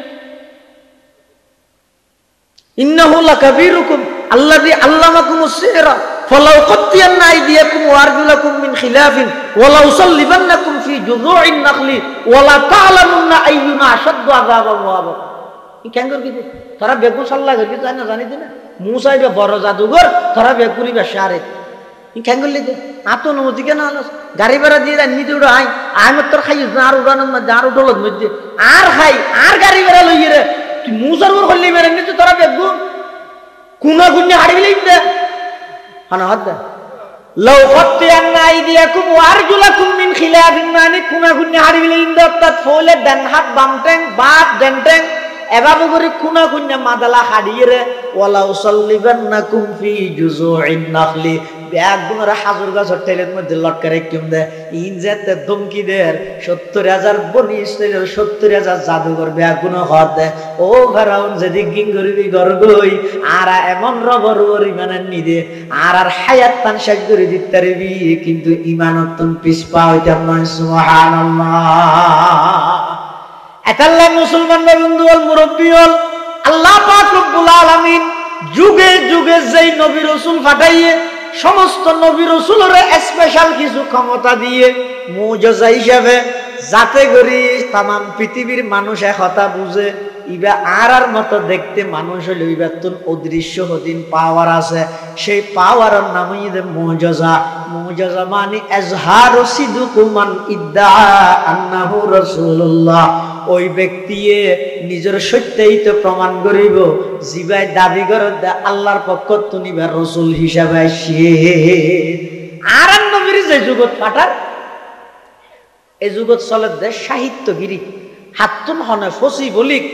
ইন্নাহু লাকাবীরুকুম আল্লাযী আল্লামাকুমুস সিহরা ফালাউ কাতিয়ান্না আইদিয়াকুম ওয়া আরজুলাকুম মিন খিলাফিন ওয়া লা উসাল্লিবান্নাকুম ফি জুযু'in নাখলি ওয়া লা তা'লামুন্না আইয়ুনা আশাদ্দু আযাবান ওয়া আবকা ই কেন করি তোরা বেগুন সাল্লাহ করি জানি না জানি দিনা মুসা ইবে বড় জাদুঘর তোরা বেগুনি বে শারে ই কেন করলি দে আত অনুমতি কেন আনস গাড়ি ভাড়া দিয়ে নিতে উড়ো আই আমি তোর খাই আর উড়ানোর মধ্যে আর উঠলত মধ্যে আর খাই আর গাড়ি ভাড়া লই রে তুই মুসার উপর করলি মেরে নিতে তোরা বেগুন কুনা গুন্নি হাড়িলেই দে হানা হাত দে লাউ কাতিয়ান্না আইদিয়াকুম ওয়া আরজুলাকুম মিন খিলাফিন মানে কুনা গুন্নি হাড়িলেই দে অর্থাৎ ফলে ডান হাত বাম ট্যাং বাপ ডান ট্যাং এভাবে করে খুনা খুন্না মাদালা হাড়িয়ে রে ওয়ালা উসাল্লিবান্নাকুম ফি জুযু'in নাখলি ব্যাগুনরা হাজুর গাছের টেলের মধ্যে লটকারে কিম দে ইন যেতে ধমকি দের 70,000 বনি ইসরাইলের 70,000 জাদুঘর ব্যাগুন হদ দে ও ফেরাউন যদি গিঙ্গরিবি গরগই আর এমন রবর ইমানের নিদে আর হায়াত তান শেষ করে দিতে পারবি কিন্তু ইমানতন পিছপা হইতাম নয় সুবহানাল্লাহ। এতাল্লাহ মুসলমান বন্ধু হল মুরব্বী হল আল্লাহ পাক রব্বুল আলামিন যুগে যুগে যেই নবী রাসূল পাঠাইয়ে সমস্ত নবী রাসূলের স্পেশাল কিছু ক্ষমতা দিয়ে মুজিজা হিসাবে যাতে করি तमाम পৃথিবীর মানুষ একথা বুঝে ইবা আর মতো দেখতে মানুষ হইল ইবাতুন অদৃশ্য হদিন পাওয়ার আছে সেই পাওয়ারের নামই মুজিজা। মুজিজা মানে ইজহারু সিদুকু মান ইদ্দা আন্নাহু রাসূলুল্লাহ ওই ব্যক্তিয়ে নিজের সত্যইত প্রমাণ করিব জিবাই দাবি করে আল্লাহর পক্ষ তুনিবা রাসূল হিসাবে আসে। আর নবীর যে যুগত পাঠার এই যুগত চলে দে সাহিত্যগিরি হাতুন হনে ফসি বলিক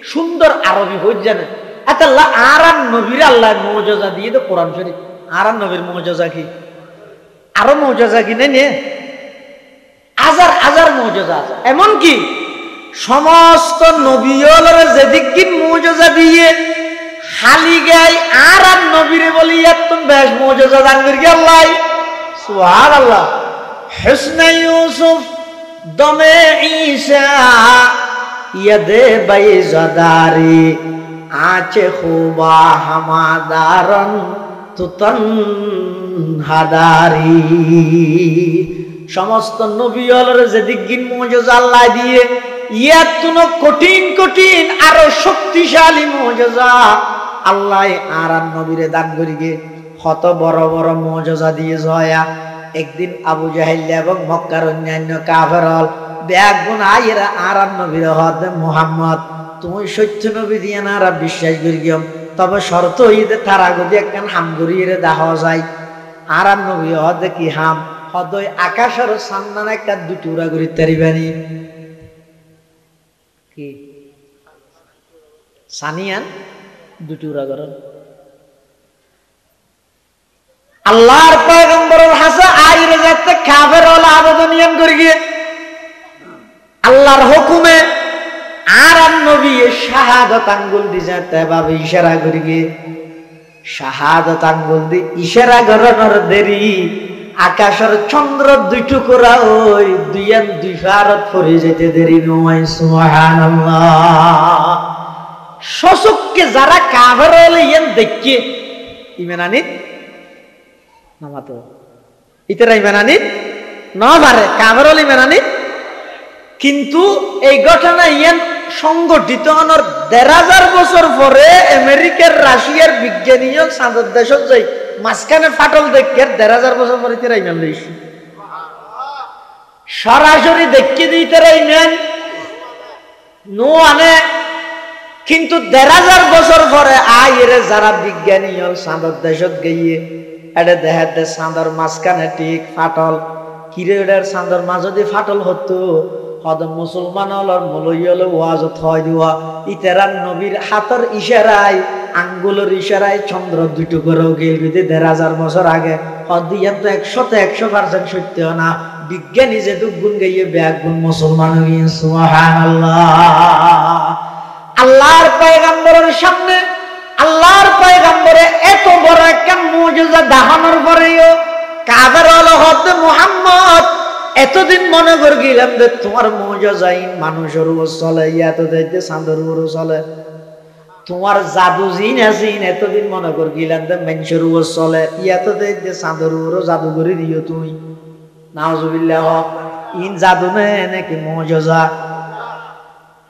সুন্দর আরবি হই জানে আল্লাহ আর নবীর আল্লাহ মুজিজা দিয়ে তো কোরআন শরীফ আর নবীর মুজিজা কি আরো মুজিজা কি নেই হাজার হাজার মুজিজা আছে এমন কি সমস্ত নবীদের যেদিক মুজিজা দিয়ে খালি গায় আর নবীরে বলি এত বেশ মুজিজা দান করি আল্লাহ সুবহানাল্লাহ। হুসনে ইউসুফ দমে ঈসা ইয়াদে বাইজাদারি আচে খুবা হামাদারন তুতন হাদারি সমস্ত নবীদের যেদিক মুজিজা আল্লাহ দিয়ে ইয়াতুন কঠিন কঠিন আরো শক্তিশালী মুজিজা আল্লাহ আর নবীরে দান করিগে কত বড় বড় মুজিজা দিয়ে জয়া। একদিন আবু জাহেল এবং মক্কার অন্যান্য কাফেরল ব্যাগুন আইরা আর নবীর হদ মুহাম্মদ তুমি সত্য নবী দিয়ে না আর বিশ্বাস করিগম তবে শর্ত হইতে তারা যদি একখান হাম করিয়ে দেখা যায় আর নবী হদ কি হাম হদয় আকাশের সান্নান একটা দুটুরা করি তারিবানি কি সানিয়ান দুটুরা করেন আল্লাহর পয়গম্বরের হাসা আইরে যাতে কাফের হল আবেদনিয়ান করি গিয়ে আল্লাহর হুকুমে আর নবী শাহাদাত আঙ্গুল দি যাতে ভাবে ইশারা করি গিয়ে শাহাদাত আঙ্গুল দি ইশারা করানোর দেরি আকাশের চন্দ্র দুই টুকরা ওই দুইয়ান দুই ফারত পড়ে যেতে দেরি নয় সুবহানাল্লাহ। শোষককে যারা কাফের হলে ইয়ান দেখে ইমান আনিত নামাতো ইতারা ইমান আনিত না পারে কাফের হলে ইমান আনিত কিন্তু এই ঘটনা ইয়ান সংগঠিত হওয়ার ১,৫০০ বছর পরে আমেরিকার রাশিয়ার বিজ্ঞানীয় চাঁদের দেশত যাই মাঝখানে ফাটল দেখে ১,৫০০ বছর পরে তারা ইমান লইছে সরাসরি দেখে দিই তারা ইমান নো আনে কিন্তু ১,৫০০ বছর পরে আইরে যারা বিজ্ঞানী হল চাঁদর দেশত গিয়ে এটা দেখাতে চাঁদর মাঝখানে ঠিক ফাটল কিরে ওটার চাঁদর মাঝদি ফাটল হতো হদ মুসলমান হলর মলই হলে ওয়াজত হয় দিওয়া ইতেরার নবীর হাতের ইশারায় আঙ্গুলের ইশারায় চন্দ্র দুটো করে গেল ১,৫০০ বছর আগে হদিয়ান তো ১০০% সত্য না বিজ্ঞানী যে গুণ গাইয়ে ব্যাগ গুণ মুসলমান হইয়ে সুবহানাল্লাহ। আল্লাহর পয়গম্বরের সামনে আল্লাহর পয়গম্বরে এত বড় একটা মুজিজা দেখানোর পরেও কাদের হলো হতে মুহাম্মদ এতদিন মনে করে গেলাম যে তোমার মুজিজাই মানুষের উপর চলে এত দেখতে চাঁদের উপর চলে তোমার জাদু জিন আছিন এতদিন মনে করে গেলাম যে মানুষের উপর চলে এত দেখতে চাঁদের উপর জাদু করে দিও তুমি নাউজুবিল্লাহ ইন জাদু নাকি মুজিজা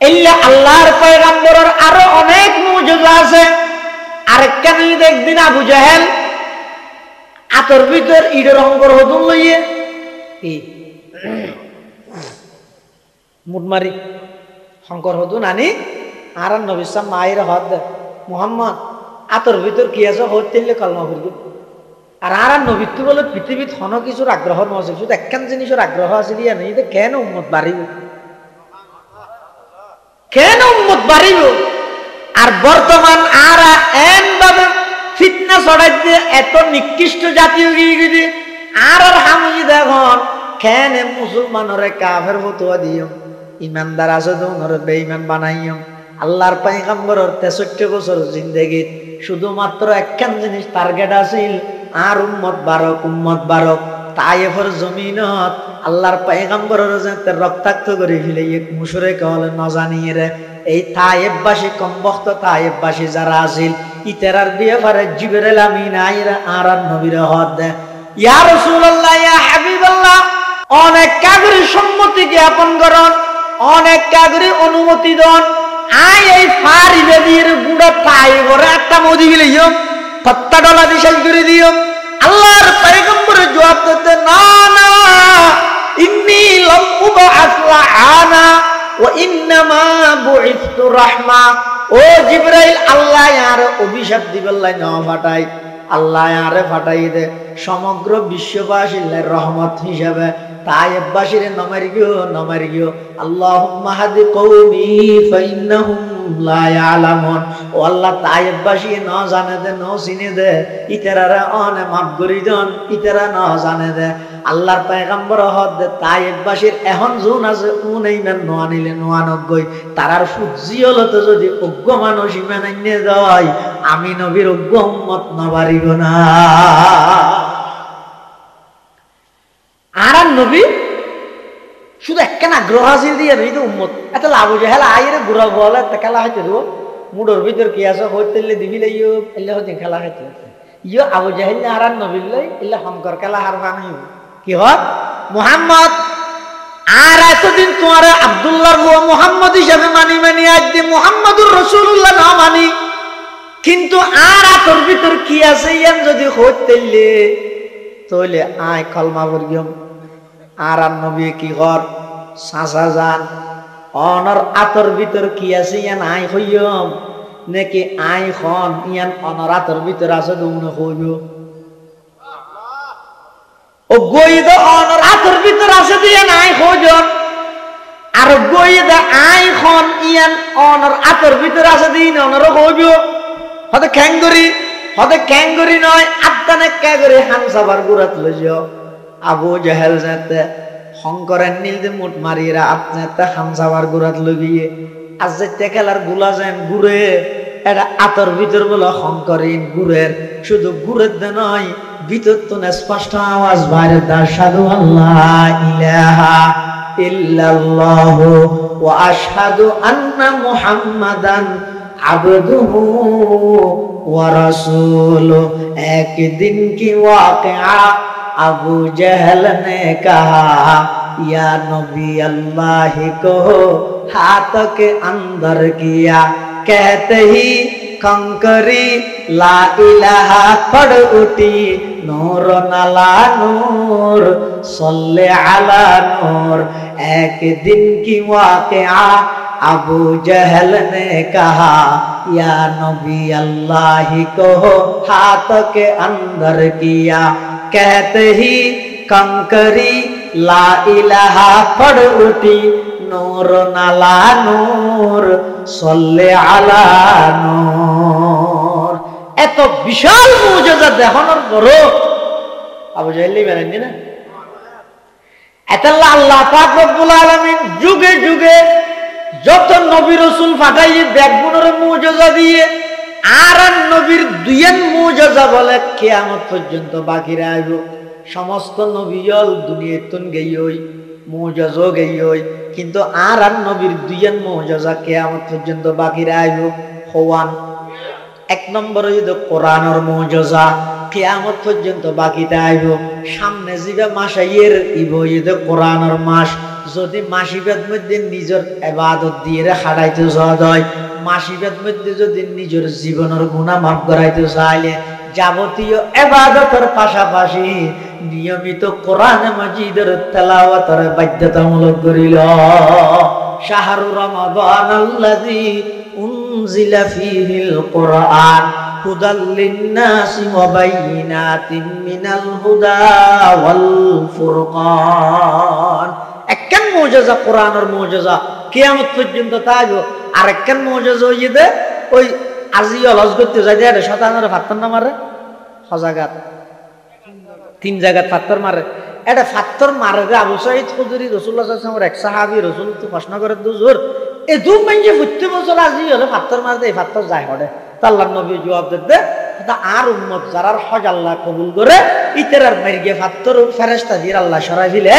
এল্লা আল্লাহর পয়গম্বরের আরো অনেক মুজিজা আছে। আরেকটা নিয়ে একদিন আবু জাহেল আতর ভিতর ইটের অঙ্কর হতুন লইয়ে মুটমারি শঙ্কর হতুন আনি আর নবী সাম মায়ের হদ মুহাম্মদ আতর ভিতর কি আছে হইলে কলমা করবে আর নবীত্ব বলে পৃথিবীত হন কিছুর আগ্রহ নছিল শুধু একখান জিনিসের আগ্রহ আছে দিয়া নেই কেন উম্মত বাড়িব কেন উম্মত বাড়িব আর বর্তমান আর এমভাবে ফিতনা ছড়াইতে এত নিকৃষ্ট জাতীয় গিয়ে আর হামুজি দেখুন কেন মুসলমানরে কাফের ফতুয়া দিও ইমানদার আছে তো ওনারে বেঈমান বানাইও আল্লাহর পয়গম্বরের ৬৩ বছর জিন্দেগিত শুধুমাত্র একখান জিনিস টার্গেট আছিল আর উম্মত বারক তায়েফের জমিনত আল্লাহর পয়গম্বরের যাতে রক্তাক্ত করে ফেলে এক মুশরিক হলে নজানিয়ে রে এই তায়েফবাসী কমবখত তায়েফবাসী যারা আছিল ইতেরার ব্যাপারে জিবরিল আমিন আইরা আর নবীর হদ দে ইয়া রাসূলুল্লাহ ইয়া হাবিবাল্লাহ অনেক কাগরি সম্মতি জ্ঞাপন করন অনেক কাগরি অনুমতি দন আই এই ফারিদে দিয়ে গুড়া তায়েফের একটা মদি গিলিও $50 দিশাই করে দিও আল্লাহর পয়গম্বরের জবাব দিতে না না ইন্নী লাম উবআস লাআনা ওয়া ইন্নামা বুইসতু রাহমা ও জিবরাইল আল্লাহ ইয়ার অভিশাপ দিবেল্লাই না ফাটাই আল্লাহ ইয়ারে ফাটাই দে সমগ্র বিশ্ববাসীর রহমত হিসাবে তায়েফবাসীর নমারি গিও আল্লাহুম্মা হাদি কওমি ফাইন্নাহুম লা ইয়ালামুন ও আল্লাহ তায়েফবাসী না জানে দে ন চিনে দে ইতারারে অনে মাফ করি দেন ইতারা না জানে দে আল্লাহর পয়গম্বর হদ দে তায়েফবাসীর এখন জোন আছে উনাইমান নোয়ানিলে নোয়ানগই তারার ফুজিয়লতে যদি অজ্ঞ মানুষ ইমান আইনে যায় আমি নবীর অজ্ঞ উম্মত নবারিব না আর নবী শুধু একখান আগ্রহ আছিল দিয়ে নই তো উম্মত এত লাভ হয়েছে হেলা আইরে বুড়া বলে একটা খেলা হইতে দেবো মুডোর ভিতর কি আছে হইতে দিবি লাইও এলে হইতে খেলা হইতে ইয়ে আবু জাহেল আর নবীর লাই এলে শঙ্কর খেলা হার বানাইব কি হয় মুহাম্মদ আর এতদিন তোমার আব্দুল্লাহর মুহাম্মদ হিসাবে মানি আজ দিয়ে মুহাম্মদুর রাসূলুল্লাহ না মানি কিন্তু আর তোর ভিতর কি আছে ইয়ান যদি হইতে তইলে আয় কলমা পড়িয়ম আর নবী কি কর সাসা যান অনর আতর ভিতর কি আছে ইয়ান আই হইয়ম নাকি আই খন ইয়ান অনর আতর ভিতর আছে দুমনে হইব ও গইদ অনর আতর ভিতর আছে দিয়া নাই হইজন আর গইদ আই খন ইয়ান অনর আতর ভিতর আছে দিন অনর হইব হতে ক্যাঙ্গুরি নয় আত্মানে ক্যাগরি হানসাবার গুরাত লইও আবু জাহেল যাতে শঙ্করের নীলদে মুট মারিরা আপনাতে হানসাবার গুরাত লগিয়ে আজ যে খেলার গুলা যেন গুড়ে এটা আতর ভিতর বলে শঙ্করিন গুড়ের শুধু গুড়ের দে নয় ভিতর তো স্পষ্ট আওয়াজ বাইরে দার সাধু আল্লাহ ইলাহা ইল্লাল্লাহু ওয়া আশহাদু আন্না মুহাম্মাদান আবদুহু ওয়া রাসূলুহু এক দিন কি ওয়াকিয়া अबू जहल ने कहा या नबी अल्लाह को हाथ के अंदर किया कहते ही कंकरी ला इलाहा पढ़ उठी नूर नला नूर सल्ले अला नूर। एक दिन की वाक़या अबू जहल ने कहा या नबी अल्लाह को हाथ के अंदर किया। कहते ही कंकरी ला इलाहा पढ़ उठी नूर नला नूर सल्ले अला नूर। এত বিশাল মুজিজা দেখানোর পরও আবু জাহেল বেরেননি না। এতাল্লাহ আল্লাহ পাক রব্বুল আলামিন যুগে যুগে যত নবী রাসূল পাঠাইয়ে ব্যাগুনের মুজিজা দিয়ে আর নবীর দুইয়ের মুজিজা বলে কিয়ামত পর্যন্ত বাকি রাখবো। সমস্ত নবীল দুনিয়াতুন গইয়ই মুজিজা গইয়ই, কিন্তু আর নবীর দুইয়ের মুজিজা কিয়ামত পর্যন্ত বাকি রাখবো। হওয়ান এক নম্বর হইতো কোরআনের মুজিজা কিয়ামত পর্যন্ত বাকি থাকব। সামনে জিবা মাস আইয়ের ইব হইতো কোরআনের মাস। যদি মাসিবের মধ্যে নিজের ইবাদত দিয়ে খাড়াইতে হয়, মাসিবের মধ্যে যদি নিজের জীবনের গুনাহ মাফ করাইতে চাইলে যাবতীয় ইবাদতের পাশাপাশি নিয়মিত কোরআন মাজিদের তেলাওয়াতের বাধ্যতামূলক করিল। শাহরু রমাদানাল্লাযী উনজিলা ফীহিল কুরআন হুদাল লিন-নাসি ওয়া বাইয়িনাতিন মিনাল হুদা ওয়াল ফুরকান। একখান মুজিজা কোরআনের মুজিজা কিয়ামত পর্যন্ত থাকবে। আর একখান মুজিজা হইছে ওই আজি অলস করতে যাই এটা শতানের ফাত্তর না মারে সজাগাত 3 জায়গা ফাত্তর মারে। এটা ফাত্তর মারে রে আবু সাঈদ খুদরি রাসূলুল্লাহ সাল্লাল্লাহু আলাইহি ওয়াসাল্লামের এক সাহাবী রাসূল তো প্রশ্ন করে দুজুর এ দু মাইজে 70 বছর আজি হলে ফাত্তর মারতে এই ফাত্তর যায় হড়ে। তা আল্লাহর নবী জবাব দিতে তা আর উম্মত যারার হজ আল্লাহ কবুল করে ইতরার মাইরগে ফাত্তর ফেরেশতা দিয়ে আল্লাহ সরাই দিলে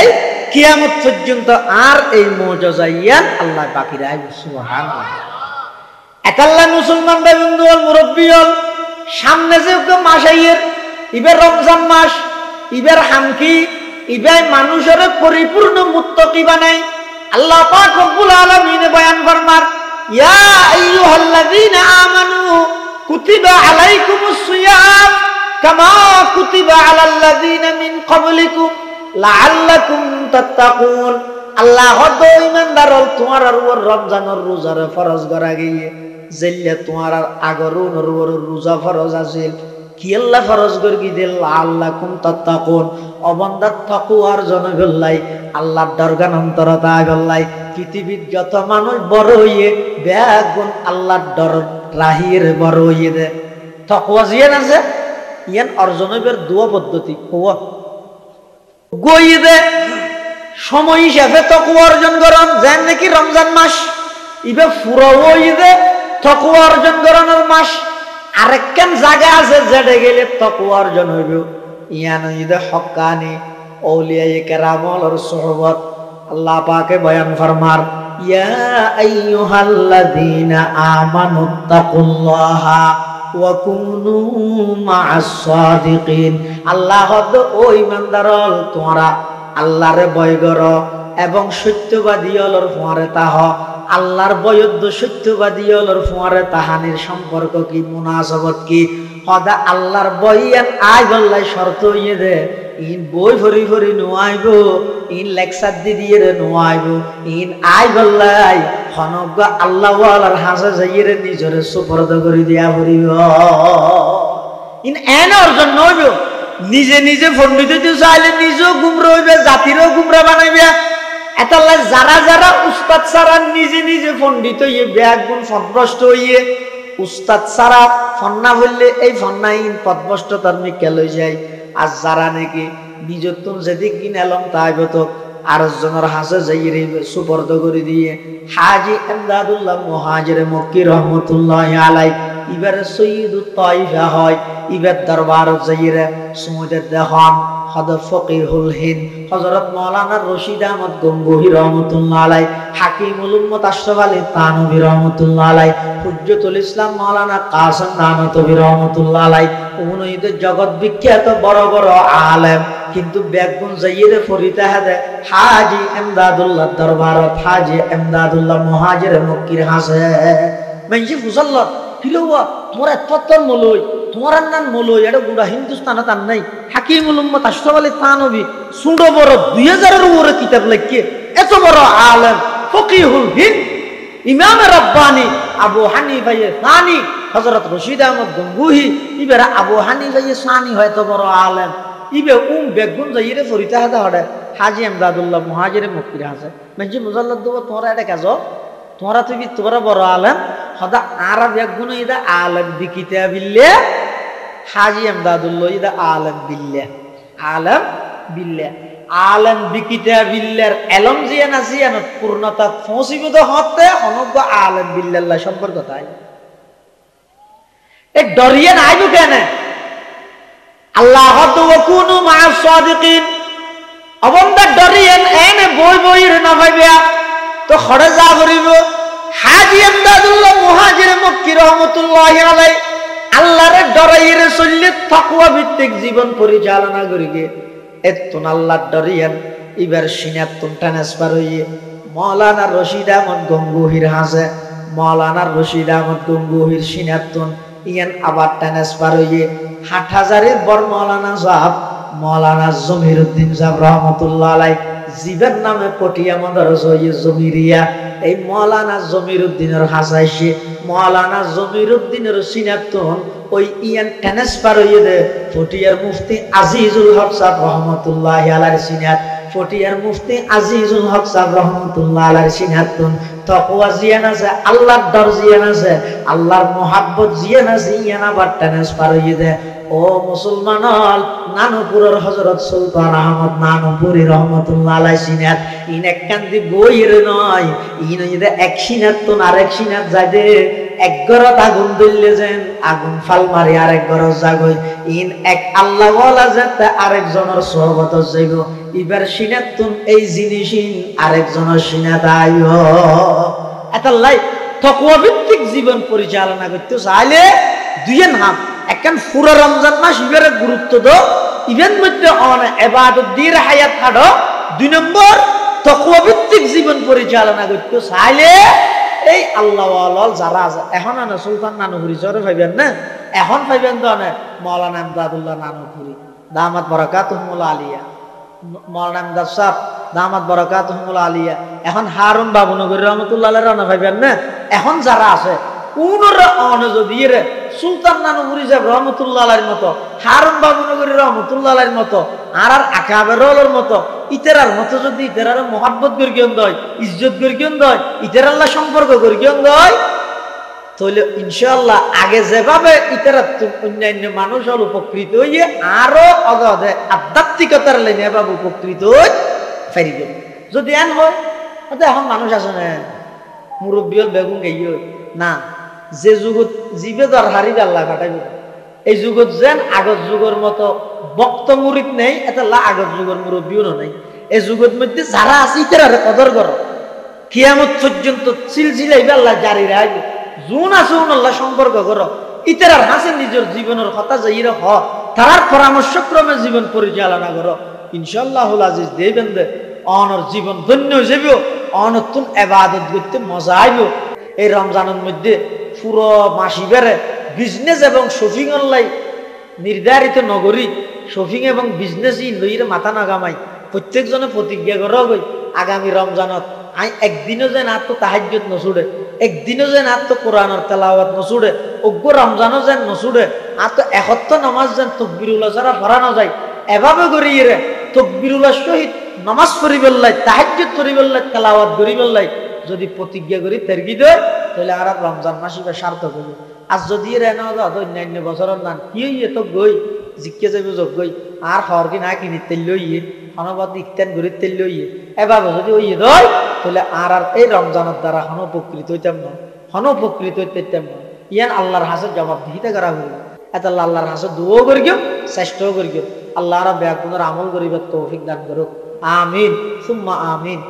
কিয়ামত পর্যন্ত আর এই মুজিজা ইয়ান আল্লাহ বাকি রাখবে। সুবহানাল্লাহ। এতাল্লাহ মুসলমান ভাই বন্ধু মুরব্বী হল সামনে যে মাস আইয়ের ইবার রমজান মাস, ইবার হামকি ইবাই মানুষের পরিপূর্ণ মুত্তাকি বানাই। আল্লাহ পাক রব্বুল আলামিন বয়ান ফরমার ইয়া আইয়ুহাল্লাযীনা আমানু কুতিবা আলাইকুমুস সিয়াম কামা কুতিবা আলাল্লাযীনা মিন ক্বাবলিকুম লাআল্লাকুম তাত্তাকুন। আল্লাহ হদ ঈমানদার হল তোমার উপর রমজানের রোজার ফরজ করা গিয়ে যেল্লা তোমার আগরুন রোজা ফরজ আছিল। কি আল্লাহ ফরজ করে কি দিল লাআল্লাকুম তাত্তাকুন। অবন্দার তাকওয়ার জন্য গল্লাই আল্লাহর দরগান অন্তরতা গল্লাই। পৃথিবীর যত মানুষ বড় হইয়ে বেগুন আল্লাহর ডর রাহির বড় হইয়ে দে তাকওয়া জিয়ান আছে ইয়ান অর্জনের দুয়া পদ্ধতি হওয়া গইয়ে দে সময় হিসাবে তাকওয়া অর্জন করন যেন নাকি রমজান মাস ইবে পুরো হইয়ে দে তাকওয়া অর্জন করানোর মাস। আরেকখান জায়গা আছে যেটা গেলে তাকওয়া অর্জন হইব ইয়ান হইবে হক্কানি আউলিয়ায়ে কেরামর সুহবত। আল্লাহ পাকে বয়ান ফরমার ইয়া আইয়ুহাল্লাযীনা আমানুত্তাকুল্লাহা ওয়া কুনু মা'আস সাদিকিন। আল্লাহ হদ ও ঈমানদার হল তোমরা আল্লাহরে ভয় করো এবং সত্যবাদী হলর ফোয়ারে তাহ। আল্লাহর বয়দ্দ সত্যবাদী হলর ফোয়ারে তাহানির সম্পর্ক কি মুনাসাবত কি হদা আল্লাহর বইয়ান আই গল্লাই শর্ত হইয়ে দে ইন বই ভরি ভরি নোয়াইব ইন লেকচার দিয়ে রে নোয়াইব ইন আই গল্লাই হনজ্ঞ আল্লাহ ওয়ালার হাসা যাইয়ে রে নিজরে সুপর্দ করে দিয়া ভরিব। ইন এন অর্জন নইব নিজে নিজে পণ্ডিত চাইলে নিজেও গুমরা হইবে জাতিরও গুমরা বানাইবে। এতাল্লাহ যারা যারা উস্তাদ ছাড়া নিজে নিজে পণ্ডিত হইয়ে ব্যাগুন ফদভ্রষ্ট হইয়ে উস্তাদ ছাড়া ফন্না বললে এই ফন্নাহীন পদভ্রষ্টতার মিকেল হয়ে যায়। আর যারা নাকি নিজের তুন যেদিক কিন এলম তাই তো আরেকজনের হাসে যাই সুপর্দ করে দিয়ে হাজি এমদাদুল্লাহ মুহাজির মক্কি রহমতুল্লাহ আলাই ইবারে সৈয়দুত তাইফা হয়। ইবার দরবার যাইরে সুমুদের দেখান হদ ফকিহুল হিন্দ হযরত মাওলানা রশিদ আহমদ গঙ্গোহী রহমাতুল্লাহ আলাইহি, হাকিমুল উম্মত আশরাফ আলী তানভী রহমাতুল্লাহ আলাইহি, হুজ্জতুল ইসলাম মাওলানা কাসিম নানতবী রহমাতুল্লাহ আলাইহি, উনিদের জগৎ বিখ্যাত বড় বড় আলেম। কিন্তু বেগুন যাইরে ফরিদা হাদে হাজি এমদাদুল্লাহ দরবারত হাজি এমদাদুল্লাহ মুহাজির মক্কির হাসে মানজি ফুসাল্লাহ ফিরোয়া তোমার এত মলই তোমার নাম মলই এটা গুড়া হিন্দুস্তানত আর নাই হাকিমুল উম্মত আশরাফ আলী থানভী সুড়ো বড় 2000-এর উপরে কিতাব লিখে এত বড় আলেম ফকিহুল হিন্দ ইমাম রব্বানি আবু হানিফা সানি হযরত রশিদ আহমদ গঙ্গুহি ইবেরা আবু হানিফা সানি হয়তো বড় আলেম ইবে বেগুন যাইরে ফরিতা হাদা হড়ে হাজি আমদাদুল্লাহ মুহাজিরে মুক্তির আছে মানে মুজাল্লাদ দেব তোমরা এটা কাজ তোমরা তুমি তোমরা বড় আলেম হদা আরব বেগুন ইদা আলেম বিকিতা বিল্লে হাজি আমদাদুল্লাহ ইদা আলেম বিল্লে আলেম বিল্লে আলেম বিকিতা বিল্লার এলম জিয়ান আসিয়ান পূর্ণতা পৌঁছিব হতে অনজ্ঞ আলেম বিল্লাল্লাহ সম্পর্ক তাই এই ডরিয়ে আইব কেন আল্লাহ ওয়াকুনু মা'আস সাদিকিন অবন্দা ডরিয়েন এনে বই বইর না ভাইবা তো খড়ে যা করিব হাজী আমদাদুল্লাহ মুহাজির মক্কি রাহমাতুল্লাহি আলাইহি আল্লাহরে ডরাইরে চললে তাকওয়া ভিত্তিক জীবন পরিচালনা করিগে এতন আল্লাহ ডরিয়েন এবার সিনাতুন ট্রান্সফার হইয়ে মাওলানা রশিদ আহমদ গঙ্গুহির হাসে মাওলানা রশিদ আহমদ গঙ্গুহির সিনাতুন ইয়ান আবার ট্রান্সফার হইয়ে হাটহাজারের বড় মাওলানা সাহেব মাওলানা জমিরউদ্দিন সাহেব রহমাতুল্লাহ আলাইহি জীবের নামে পটিয়া মাদ্রাসা হইয়ে জমিরিয়া এই মাওলানা জমিরউদ্দিনের হাসাইছে মাওলানা জমিরউদ্দিনের সিনাতুন ওই ইয়ান ট্রান্সফার হইয়ে দে পটিয়ার মুফতি আজিজুল হক সাহেব রহমাতুল্লাহি আলাইহি সিনাত পটিয়ার মুফতি আজিজুল হক সাহেব রহমাতুল্লাহ আলাইহি সিনাতুন তাকওয়া জিয়ান আছে আল্লাহর ডর জিয়ান আছে আল্লাহর মোহাব্বত জিয়ান আছে ইয়ান আবার ট্রান্সফার হইয়ে দে ও মুসলমান নানুপুরের হযরত সুলতান আহমদ নানুপুরি রহমাতুল্লাহ আলাইহি সিনাত ইন এককান্দি বইরে নয় ইন ইদা এক সিনাত তো আরেক সিনাত যাইদে এক গরত আগুন দিলে যেন আগুন ফাল মারি আরেক গরত জাগই ইন এক আল্লাহ ওয়ালা যেতে আরেকজনের সোহবত যাইব ইবার সিনাতুন এই জিনিসিন আরেকজনের সিনাত আইও এতাল্লাই তাকওয়া ভিত্তিক জীবন পরিচালনা করতে চাইলে দুইয়ে নাম একখান পুরো রমজান মাস ইবারে গুরুত্ব দাও ইভেন মধ্যে অনেক ইবাদত দিয়ে হায়াত কাটো দুই নম্বর তাকওয়া ভিত্তিক জীবন পরিচালনা করতে চাইলে এই আল্লাহ ওয়ালা যারা আছে এখন না সুলতান নানুপুরি জরে ভাইবেন না এখন ভাইবেন তো না মাওলানা আমদাদুল্লাহ নানুপুরি দামাত বারাকাতুহুল আলিয়া মাওলানা আমদাদ সাহেব দামাত বারাকাতুহুল আলিয়া এখন হারুন বাবুনগরী রহমাতুল্লাহ আলাইহি রানা ভাইবেন না এখন যারা আছে কোনরা অন যদি রে সুলতান নানুপুরি সাহেব রহমাতুল্লাহ আলাইহির মতো হারুন বাবুনগরী রহমাতুল্লাহ আলাইহির মতো আর আকাবেরর মতো ইতেরার মতো যদি ইতেরার মোহাব্বত করিয়ন দয় ইজ্জত করিয়ন দয় ইতেরাল্লাহ সম্পর্ক করিয়ন দয় তাহলে ইনশাআল্লাহ আগে যেভাবে ইতেরার অন্যান্য মানুষ হল উপকৃত হইয়ে আরো অগাধে আধ্যাত্মিকতার লাইনে এভাবে উপকৃত হই ফেরিব যদি এন হয় এখন মানুষ আছে না মুরব্বী হল বেগুন গাইয় না যে যুগত জীবে দর হারিবে আল্লাহ কাটাইব এই যুগত যেন আগত যুগের মতো বক্ত মুরিদ নেই এটা আগত যুগের মুরব্বীও নাই এই যুগের মধ্যে যারা আছে ইতারে কদর করো কিয়ামত পর্যন্ত সিলসিলাইবে আল্লাহ জারি রাখবে জুন আছে আল্লাহ সম্পর্ক করো ইতার হাসে নিজের জীবনের কথা যাইরে হ তারার পরামর্শক্রমে জীবন পরিচালনা করো ইনশাআল্লাহুল আজিজ দেবেন দে অনর জীবন ধন্য যাইব অনতুন ইবাদত করতে মজা আইব এই রমজানের মধ্যে পুরো মাসি বেড়ে বিজনেস এবং শপিং অনলাইন নির্ধারিত নগরী শপিং এবং বিজনেস লইরে মাথা নাগামাই প্রত্যেকজনে প্রতিজ্ঞা করা গই আগামী রমজানত আই একদিনও যেন আর তো তাহাজ্জুদ নছুড়ে একদিনও যেন আর তো কোরআনের তেলাওয়াত নছুড়ে অজ্ঞ রমজানও যেন নছুড়ে আর তো একত্র নামাজ যেন তকবিরুল্লাহ ছাড়া পড়ানো যায় এভাবে করিয়ে রে তকবিরুল্লাহ সহিত নামাজ পড়িবেল্লাই তাহাজ্জুদ পড়িবেল্লাই তেলাওয়াত করিবেল্লাই যদি প্রতিজ্ঞা করি তেরগি দেয় তাহলে আর রমজান মাসিবে সার্থক হইব আর যদি রেনা অন্যান্য বছরের নান কি হইয়ে তো গই জিজ্ঞে যাইব যোগ গই আর হর কি না কিনি তেল লইয়ে হনবাদ ইত্যান ঘুরি তেল লইয়ে এভাবে যদি ওইয়ে দেয় তাহলে আর এই রমজানের দ্বারা হন উপকৃত হইতাম না হন উপকৃত হইতাম না ইয়ান আল্লাহর হাসে জবাব দিতে করা হইল এত আল্লাহর হাসে দুও করি গিয়ে চেষ্টাও করি গিয়ে আল্লাহর ব্যাগুনের আমল করিবার তৌফিক দান করুক আমিন সুম্মা আমিন।